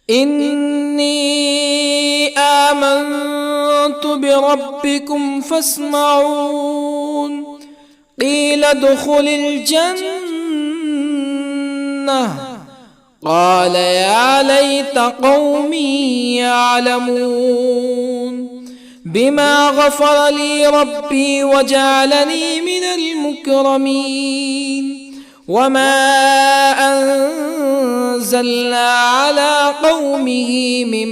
إني آمنت بربكم فاسمعون قيل ادخل الجنة قال يا ليت قومي يعلمون بما غفر لي ربي وجعلني من المكرمين وما أنزلنا على قومه من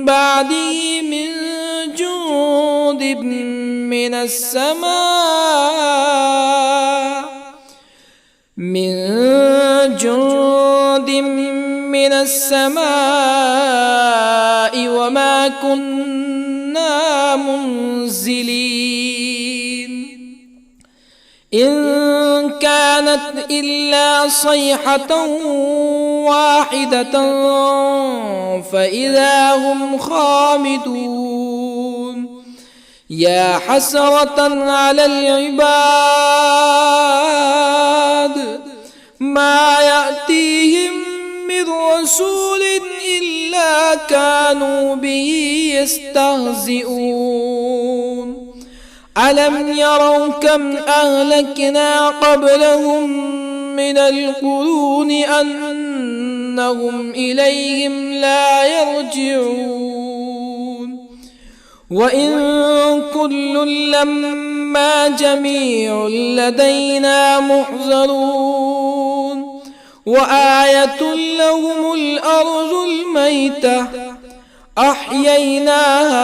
بعده من جند من السماء وما كنا منزلين إن كانت إلا صيحة واحدة فإذا هم خامدون يا حسرة على العباد ما يأتيهم من رسول إلا كانوا به يستهزئون ألم يروا كم أهلكنا قبلهم من القرون أنهم إليهم لا يرجعون وإن كل لما جميع لدينا محضرون وآية لهم الأرض الميتة أحييناها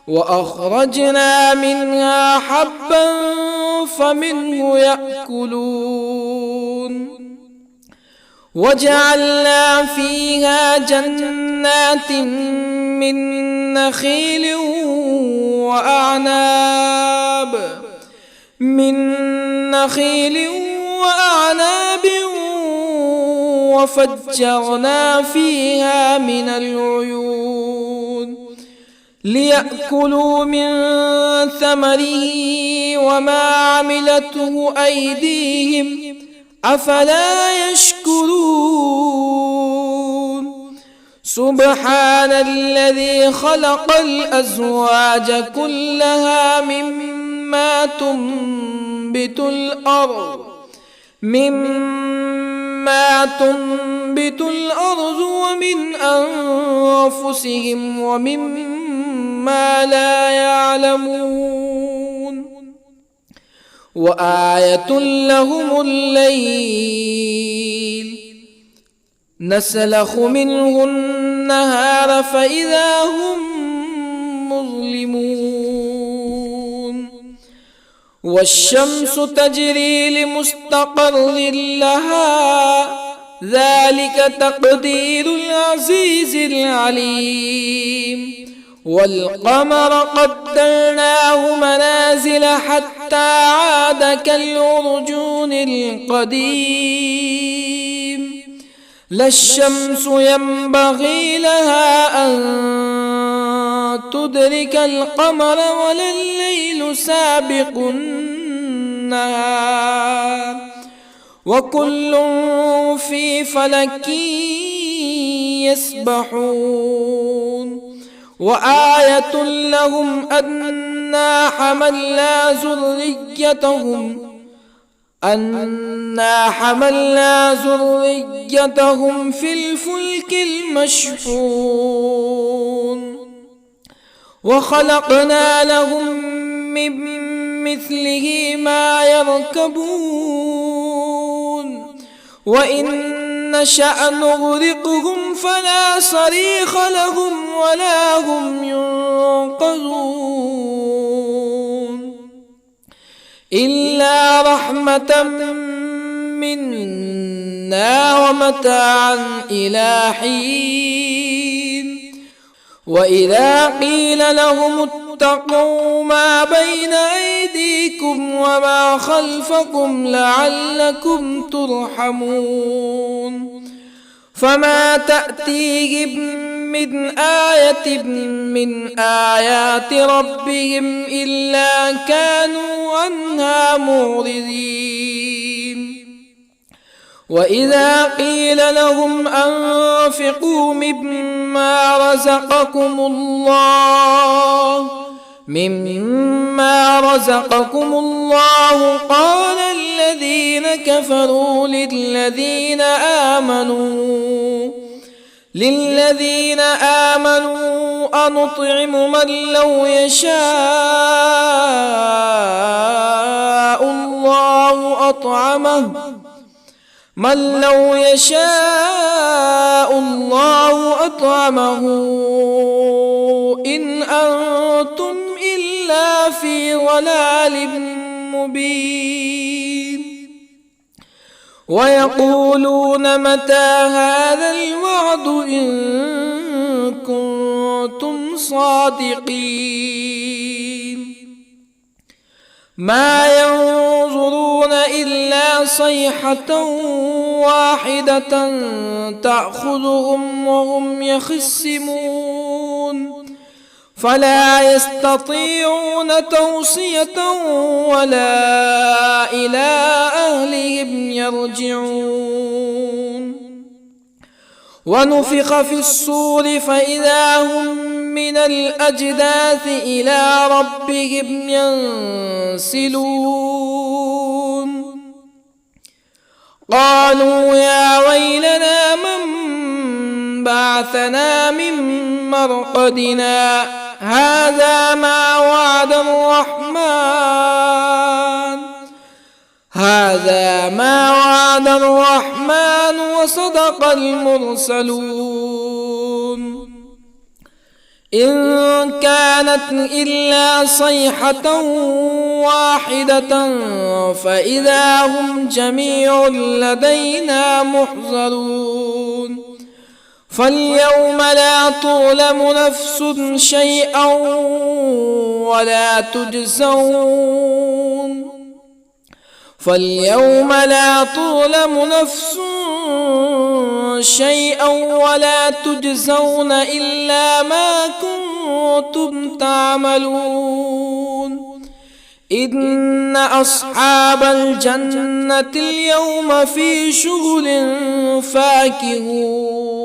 وأخرجنا منها حبا فمنه يأكلون وجعلنا فيها جنات من نخيل وأعناب وفجرنا فيها من العيون ليأكلوا من ثمره وما عملته أيديهم أفلا يشكرون سبحان الذي خلق الأزواج كلها مما تنبت الأرض ومن أنفسهم ومما لا يعلمون وآية لهم الليل نسلخ منه النهار فإذا هم مظلمون والشمس تجري لمستقر لها ذلك تقدير العزيز العليم. والقمر قدرناه منازل حتى عاد كالعرجون القديم. لا الشمس ينبغي لها أن تدرك القمر ولا الليل سابق النهار وكل في فلك يسبحون. وآية لهم أنا حملنا ذريتهم في الفلك المشحون وخلقنا لهم من مثله ما يركبون وإن نشأ نغرقهم فلا صريخ لهم ولا هم ينقذون إلا رحمة منا ومتاعا إلى حين. وإذا قيل لهم اتقوا ما بين أيديكم وما خلفكم لعلكم ترحمون فما تأتيهم من آية من آيات ربهم إلا كانوا عنها معرضين. وإذا قيل لهم أنفقوا مما رزقكم الله قال الذين كفروا للذين آمنوا أنطعم من لو يشاء الله أطعمه إن أنتم إلا في ضلال مبين. ويقولون متى هذا الوعد إن كنتم صادقين. ما ينظرون إلا صيحة واحدة تأخذهم وهم يخصمون فلا يستطيعون توصية ولا إلى أهلهم يرجعون. ونفخ في الصور فإذا هم من الأجداث إلى ربهم ينسلون. قالوا يا ويلنا من بعثنا من مرقدنا هذا ما وعد الرحمن وصدق المرسلون. إن كانت إلا صيحة واحدة فإذا هم جميع لدينا محضرون. فاليوم لا تظلم نفس شيئا ولا تجزون إلا ما كنتم تعملون. إن أصحاب الجنة اليوم في شغل فاكهون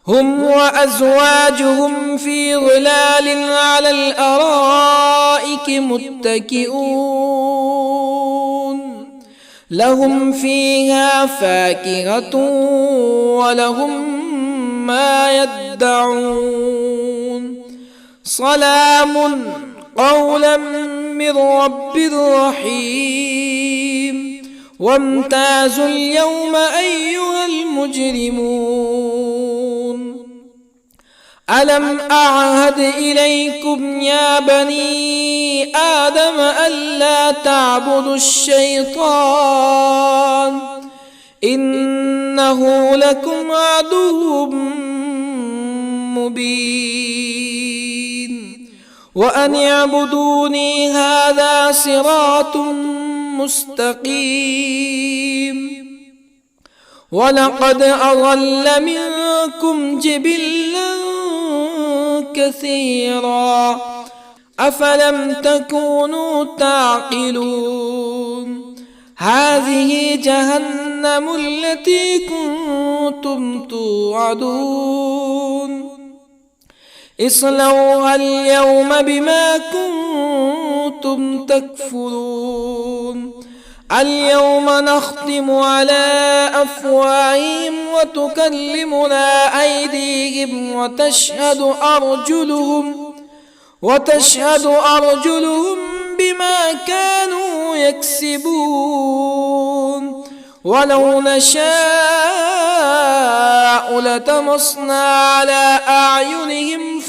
هم وأزواجهم في ظلال على الأرائك متكئون لهم فيها فاكهة ولهم ما يدعون. سلام قولا من رب رحيم. وامتازوا اليوم أيها المجرمون. ألم أعهد إليكم يا بني آدم ألا تعبدوا الشيطان إنه لكم عدو مبين وأن اعبدوني هذا صراط مستقيم ولقد أضل منكم جبلا كثيرا أفلم تكونوا تعقلون هذه جهنم التي كنتم توعدون اصلوها اليوم بما كنتم تكفرون اليوم نختم على أفواههم وتكلمنا أيديهم وتشهد أرجلهم بما كانوا يكسبون ولو نشاء لطمسنا على أعينهم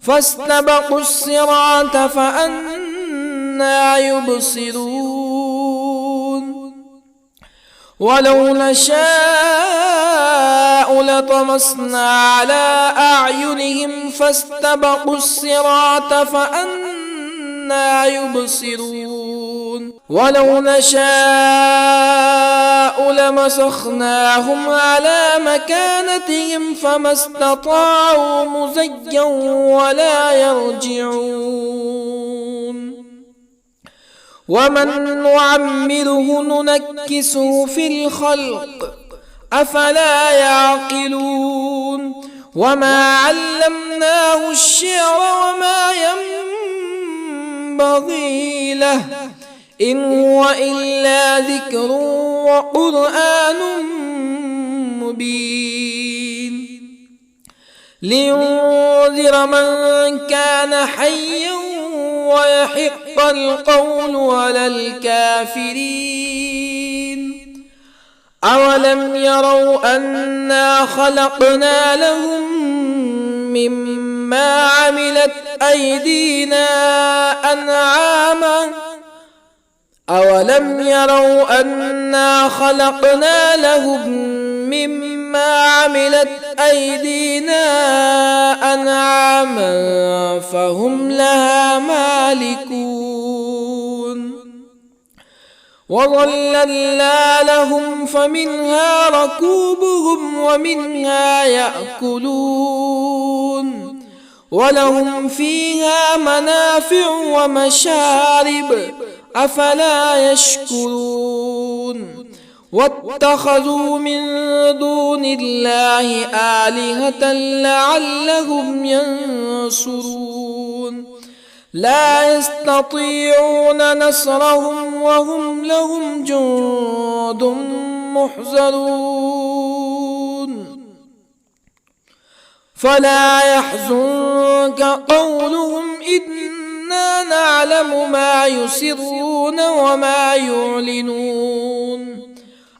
فاستبقوا الصراط فأنى يبصرون ولو نشاء لطمسنا على أعينهم فاستبقوا الصراط فأنى يبصرون ولو نشاء لمسخناهم على مكانتهم فما استطاعوا مزيا ولا يرجعون ومن نعمره ننكسه في الخلق أفلا يعقلون وما علمناه الشعر وما ينبغي له إن هو إلا ذكر وقرآن مبين لينذر من كان حيا ويحق القول على الكافرين أولم يروا أنا خلقنا لهم مما عملت أيدينا أنعاما أولم يروا أنا خلقنا لهم مما عملت أيدينا أنعاما فهم لها مالكون وظللنا لهم فمنها ركوبهم ومنها يأكلون ولهم فيها منافع ومشارب أفلا يشكرون واتخذوا من دون الله آلهة لعلهم ينصرون لا يستطيعون نصرهم وهم لهم جند محضرون فلا يحزنك قولهم إنا نعلم ما يسرون وما يعلنون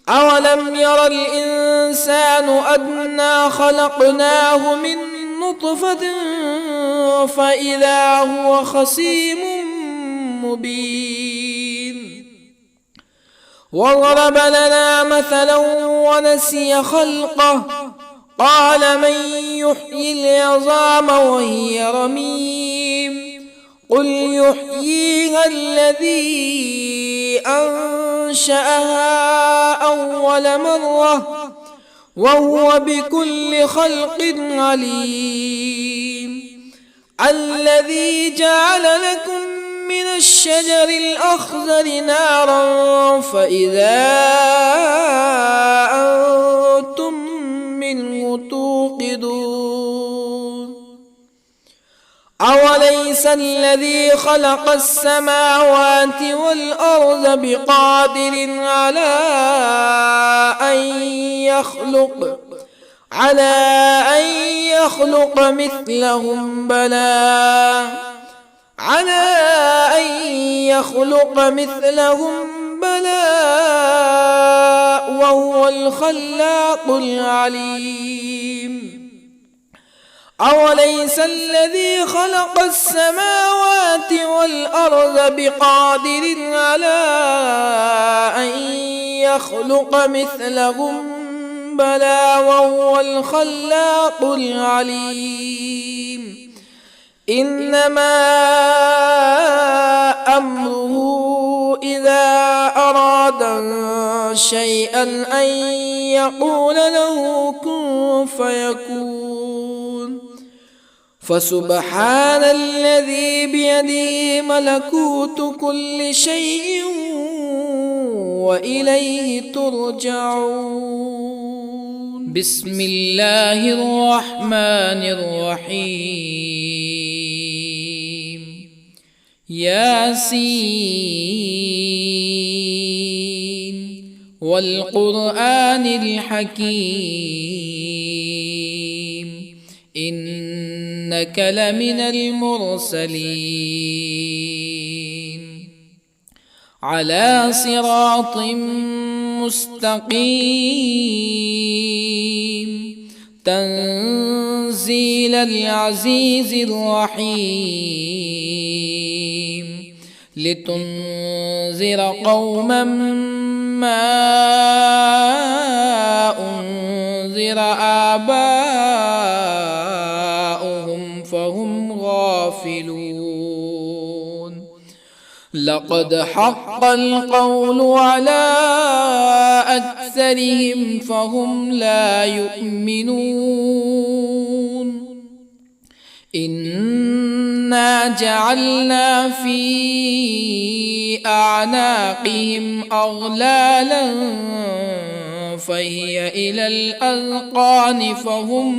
أولم ير الإنسان أنا خلقناه من نطفة فإذا هو خصيم مبين وضرب لنا مثلا ونسي خلقه قال من يحيي العظام وهي رميم قل يحييها الذي أنشأها أول مرة وهو بكل خلق عليم الذي جعل لكم من الشجر الأخضر نارا فإذا أنتم منه توقدون أوليس الذي خلق السماوات والأرض بقادر على أن يخلق مثلهم بلى وهو الخلاق العليم أوليس الذي خلق السماوات والأرض بقادر على أن يخلق مثلهم بلى وهو الخلاق العليم إنما أمره إذا أراد شيئا أن يقول له كن فيكون فسبحان الذي بيده ملكوت كل شيء وإليه ترجعون. بسم الله الرحمن الرحيم. ياسين والقرآن الحكيم إنك لمن المرسلين على صراط مستقيم تنزيل العزيز الرحيم لتنذر قوما ما أنذر آباؤهم فهم غافلون لقد حق القول على أكثرهم فهم لا يؤمنون إنا جعلنا في أعناقهم أغلالا فهي إلى الأذقان فهم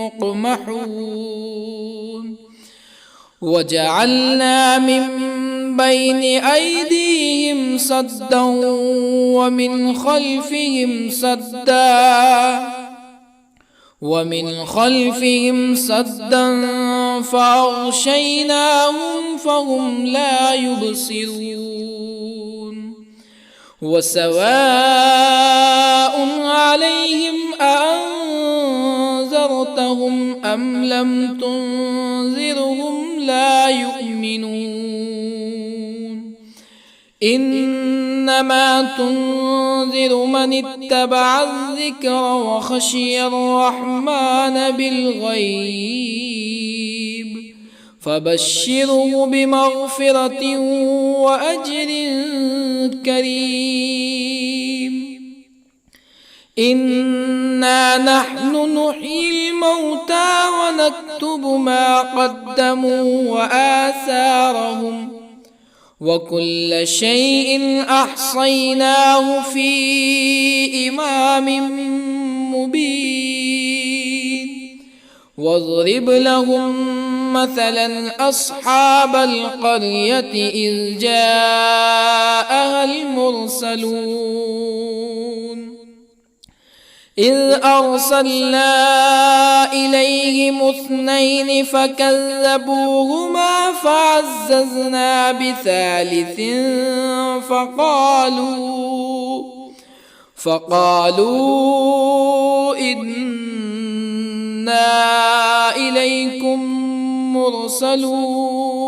مقمحون وجعلنا من بين أيديهم سدا ومن خلفهم سدا فأغشيناهم فهم لا يبصرون وسواء عليهم أأنذرتهم أم لم تنذرهم لا يؤمنون إنما تنذر من اتبع الذكر وخشي الرحمن بالغيب فبشره بمغفرة وأجر كريم إنا نحن نحيي الموتى ونكتب ما قدموا وآثارهم وكل شيء أحصيناه في إمام مبين واضرب لهم مثلا أصحاب القرية إذ جاءها المرسلون إذ أرسلنا إليهم اثنين فكذبوهما فعززنا بثالث فقالوا إنا إليكم مرسلون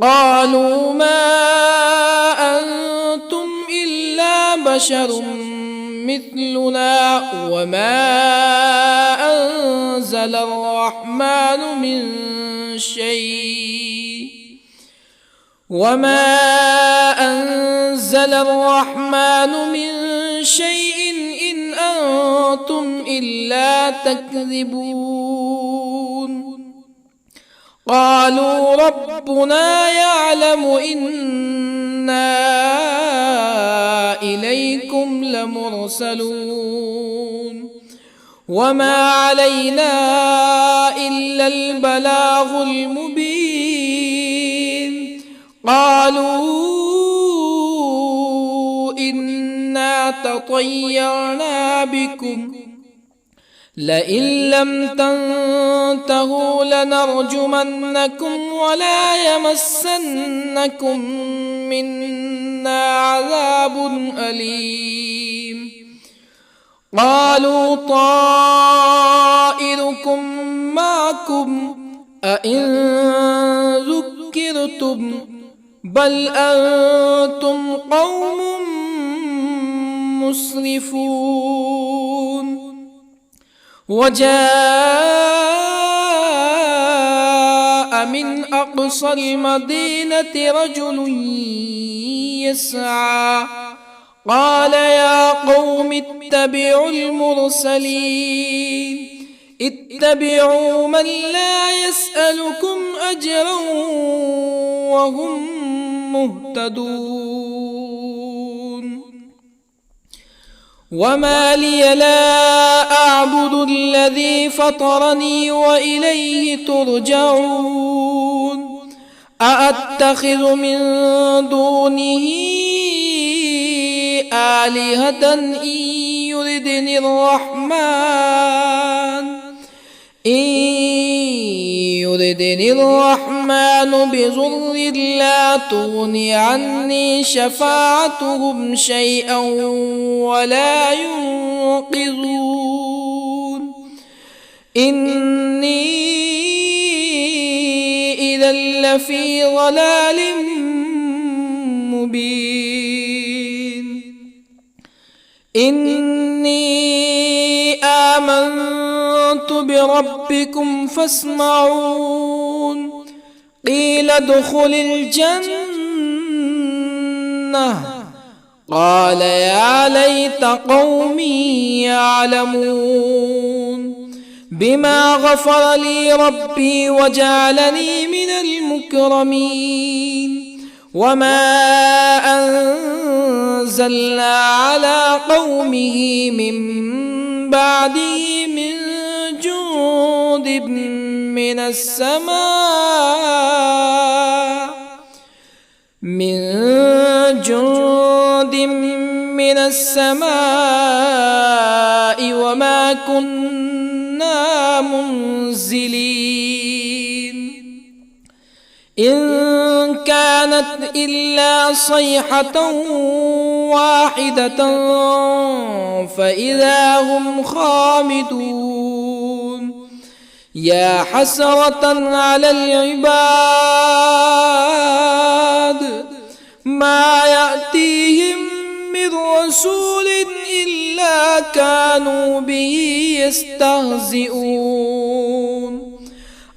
قالوا ما أنتم إلا بشر مثلنا وما أنزل الرحمن من شيء إن أنتم إلا تكذبون قالوا ربنا يعلم إنا إليكم لمرسلون وما علينا إلا البلاغ المبين قالوا إنا تطيرنا بكم لئن لم تنتهوا لنرجمنكم ولا يمسنكم منا عذاب أليم قالوا أئن ذكرتم بل أنتم قوم مسرفون. وجاء من أقصى المدينة رجل يسعى قال يا قوم اتبعوا المرسلين اتبعوا من لا يسألكم أجرا وهم مهتدون. وما لي لا أعبد الذي فطرني وإليه ترجعون. أأتخذ من دونه آلهة إن يردني الرحمن بضر لا تغني عني شفاعتهم شيئا ولا ينقذون. إني إذا لفي ضلال مبين. إني آمنت بربكم فاسمعون. قيل ادخل الجنة قال يا ليت قومي يعلمون. بما غفر لي ربي وجعلني من المكرمين. وما أنزلنا على قومه من بعده من جند من السماء وما كنا منزلين. إن كانت إلا صيحة واحدة فإذا هم خامدون. يا حسرة على العباد ما يأتيهم من رسول إلا كانوا به يستهزئون.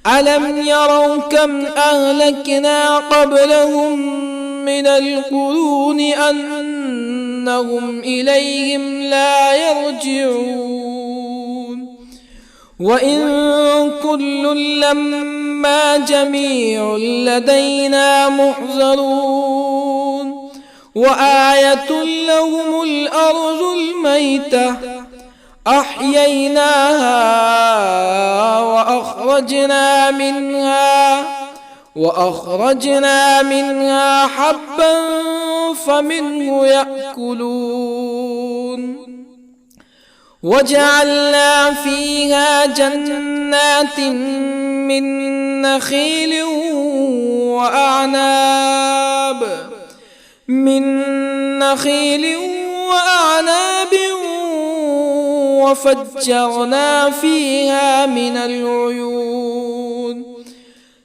ألم يروا كم أهلكنا قبلهم من القرون أنهم إليهم لا يرجعون. وإن كل لما جميع لدينا محضرون. وآية لهم الأرض الميتة أحييناها وأخرجنا منها حبا فمنه يأكلون. وجعلنا فيها جنات من نخيل وأعناب وفجرنا فيها من العيون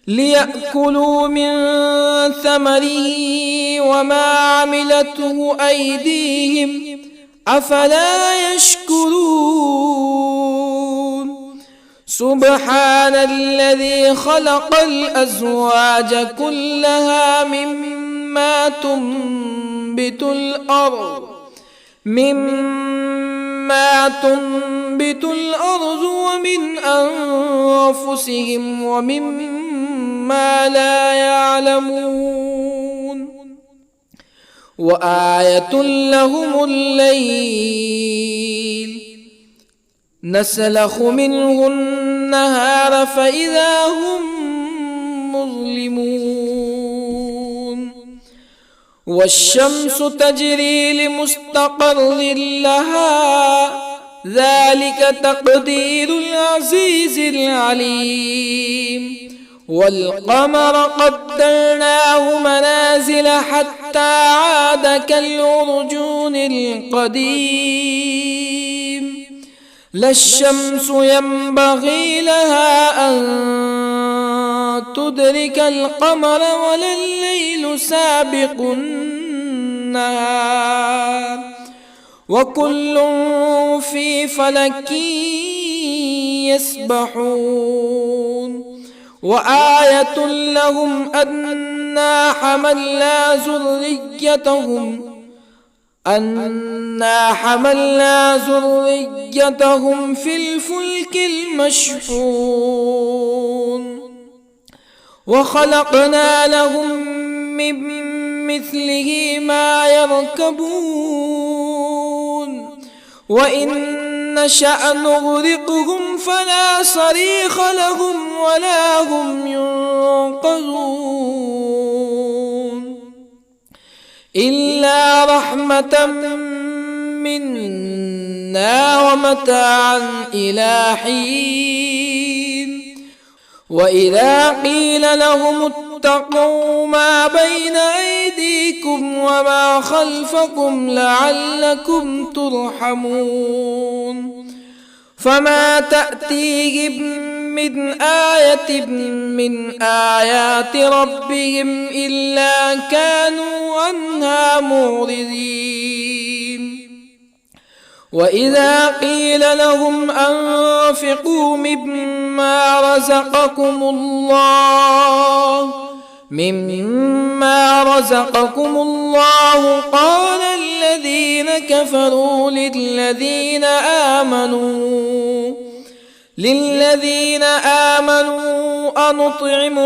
ليأكلوا من ثمره وما عملته أيديهم أفلا يشكرون. سبحان الذي خلق الأزواج كلها مما تنبت الأرض ومن أنفسهم ومما لا يعلمون. وآية لهم الليل نسلخ منه النهار فإذا هم مظلمون. والشمس تجري لمستقر لها ذلك تقدير العزيز العليم. والقمر قدرناه منازل حتى عاد كالعرجون القديم. لا الشمس ينبغي لها أن تدرك القمر ولا الليل سابق النهار وكل في فلك يسبحون وآية لهم أنا حملنا ذريتهم في الفلك المشحون وخلقنا لهم من مثله ما يركبون وإن نشأ نغرقهم فلا صريخ لهم ولا هم ينقذون إلا رحمة منا ومتاعا إلى حين وإذا قيل لهم اتقوا ما بين أيديكم وما خلفكم لعلكم ترحمون فما تأتيهم من آية من آيات ربهم إلا كانوا عنها معرضين وإذا قيل لهم أنفقوا مما رزقكم الله قال الذين كفروا للذين آمنوا أنطعم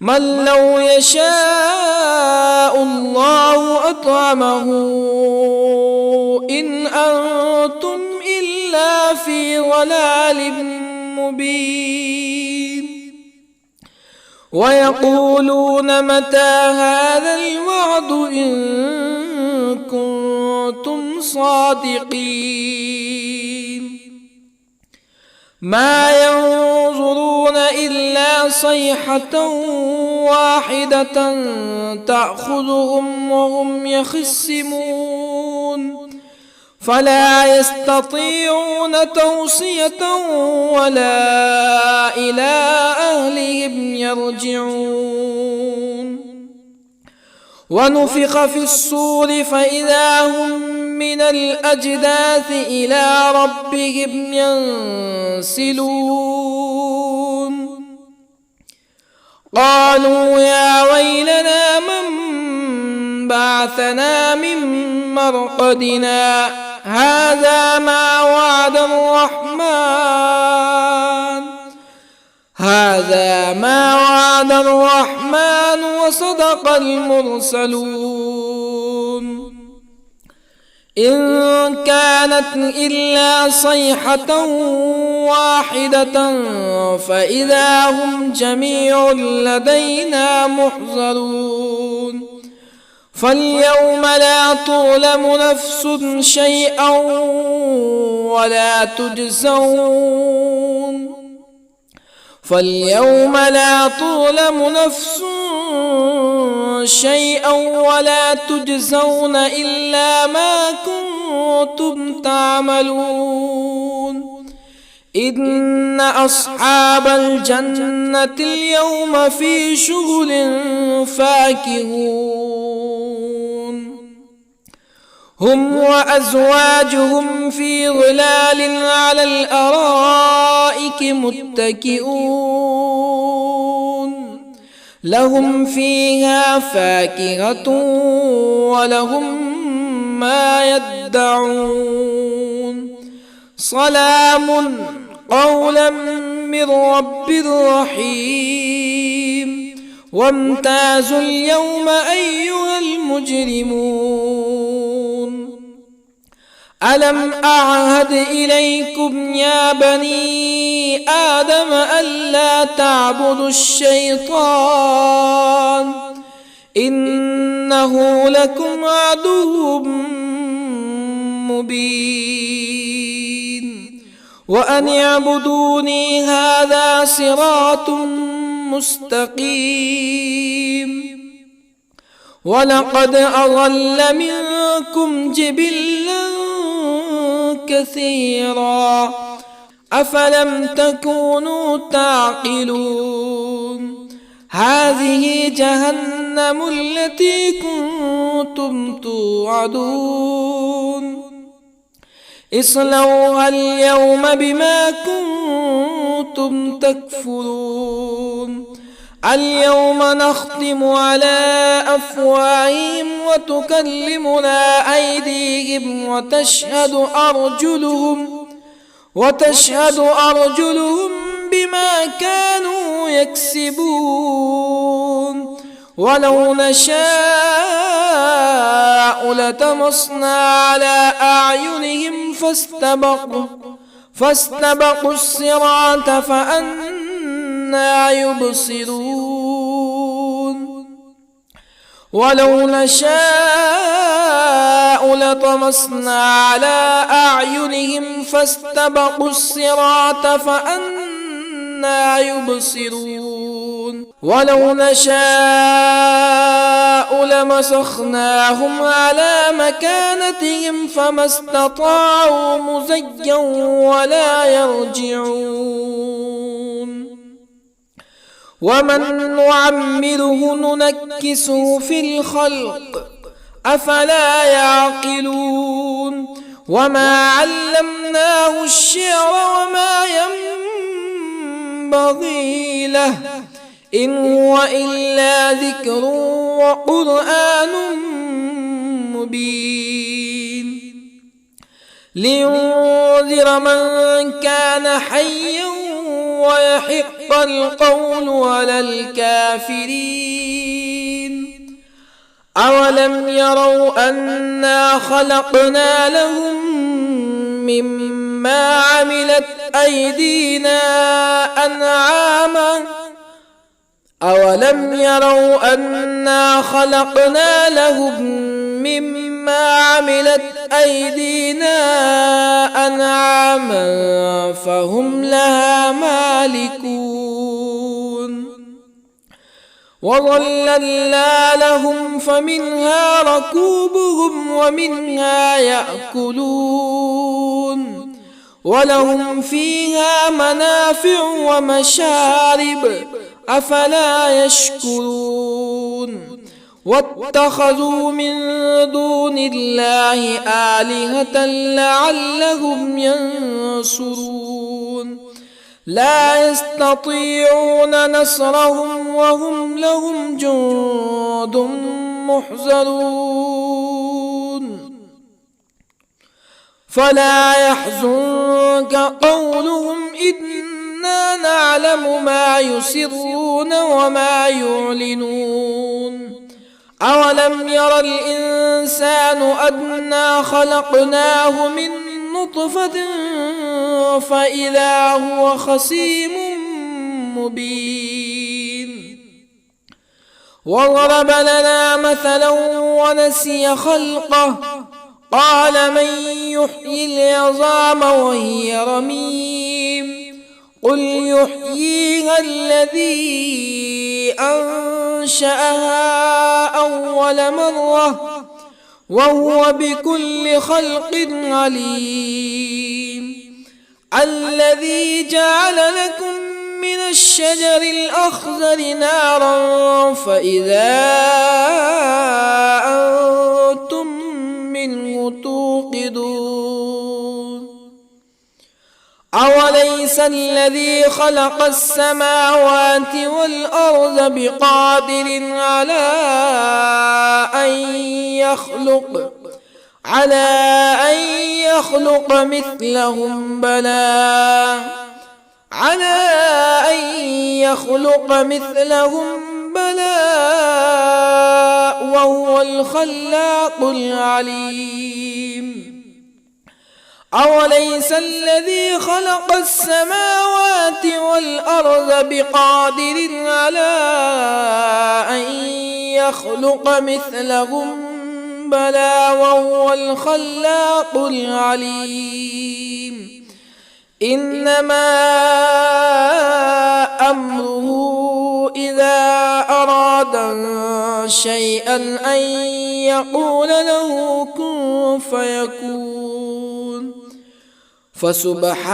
من لو يشاء الله أطعمه إن أنتم إلا في ضلال مبين ويقولون متى هذا الوعد إن كنتم صادقين ما ينظرون إلا صيحة واحدة تأخذهم وهم يخصمون فلا يستطيعون توصية ولا إلى أهلهم يرجعون ونفخ في الصور فإذا هم من الأجداث إلى ربهم ينسلون قالوا يا ويلنا من بعثنا من مرقدنا هذا ما وعد الرحمن وصدق المرسلون إن كانت إلا صيحة واحدة فإذا هم جميع لدينا محضرون فاليوم لا تظلم نفس شيئا ولا تجزون إلا ما كنتم تعملون إن أصحاب الجنة اليوم في شغل فاكهون هم وأزواجهم في ظلال على الأرائك متكئون لهم فيها فاكهة ولهم ما يدعون سلام قولا من رب رحيم وامتازوا اليوم أيها المجرمون ألم أعهد إليكم يا بني آدم ألا تعبدوا الشيطان إنه لكم عدو مبين وأن اعبدوني هذا صراط مستقيم ولقد أضل منكم جبلا كثيرا أفلم تكونوا تعقلون هذه جهنم التي كنتم توعدون اصلوها اليوم بما كنتم تكفرون اليوم نختم على أفواههم وتكلمنا أيديهم وتشهد أرجلهم بما كانوا يكسبون ولو نشاء لطمسنا على أعينهم فاستبقوا الصراط فأنى يبصرون ولو نشاء لطمسنا على أعينهم فاستبقوا الصراط فأنى يبصرون ولو نشاء لمسخناهم على مكانتهم فما استطاعوا مزيا ولا يرجعون ومن نعمره ننكسه في الخلق أفلا يعقلون وما علمناه الشعر وما ينبغي له إن هو إلا ذكر وقرآن مبين لينذر من كان حيا ويحق القول على الكافرين أولم يروا أنا خلقنا لهم مما عملت أيدينا أنعاما أولم يروا أنا خلقنا لهم مما عملت أيدينا أنعاما فهم لها مالكون وظللنا لهم فمنها ركوبهم ومنها يأكلون ولهم فيها منافع ومشارب أفلا يشكرون واتخذوا من دون الله آلهة لعلهم ينصرون لا يستطيعون نصرهم وهم لهم جند محضرون فلا يحزنك قولهم إنا نعلم ما يسرون وما يعلنون أولم ير الإنسان أنا خلقناه من نطفة فإذا هو خصيم مبين وضرب لنا مثلا ونسي خلقه قال من يحيي العظام وهي رميم قل يحييها الذي أنشأها أول مرة وهو بكل خلق عليم الذي جعل لكم من الشجر الأخضر نارا فإذا أنتم منه توقدون أوليس الذي خلق السماوات والأرض بقادر على أن يخلق مثلهم بلى وهو الخلاق العليم أوليس الذي خلق السماوات والأرض بقادر على أن يخلق مثلهم بلى وهو الخلاق العليم إنما أمره إذا أراد شيئا أن يقول له كن فيكون فسبحان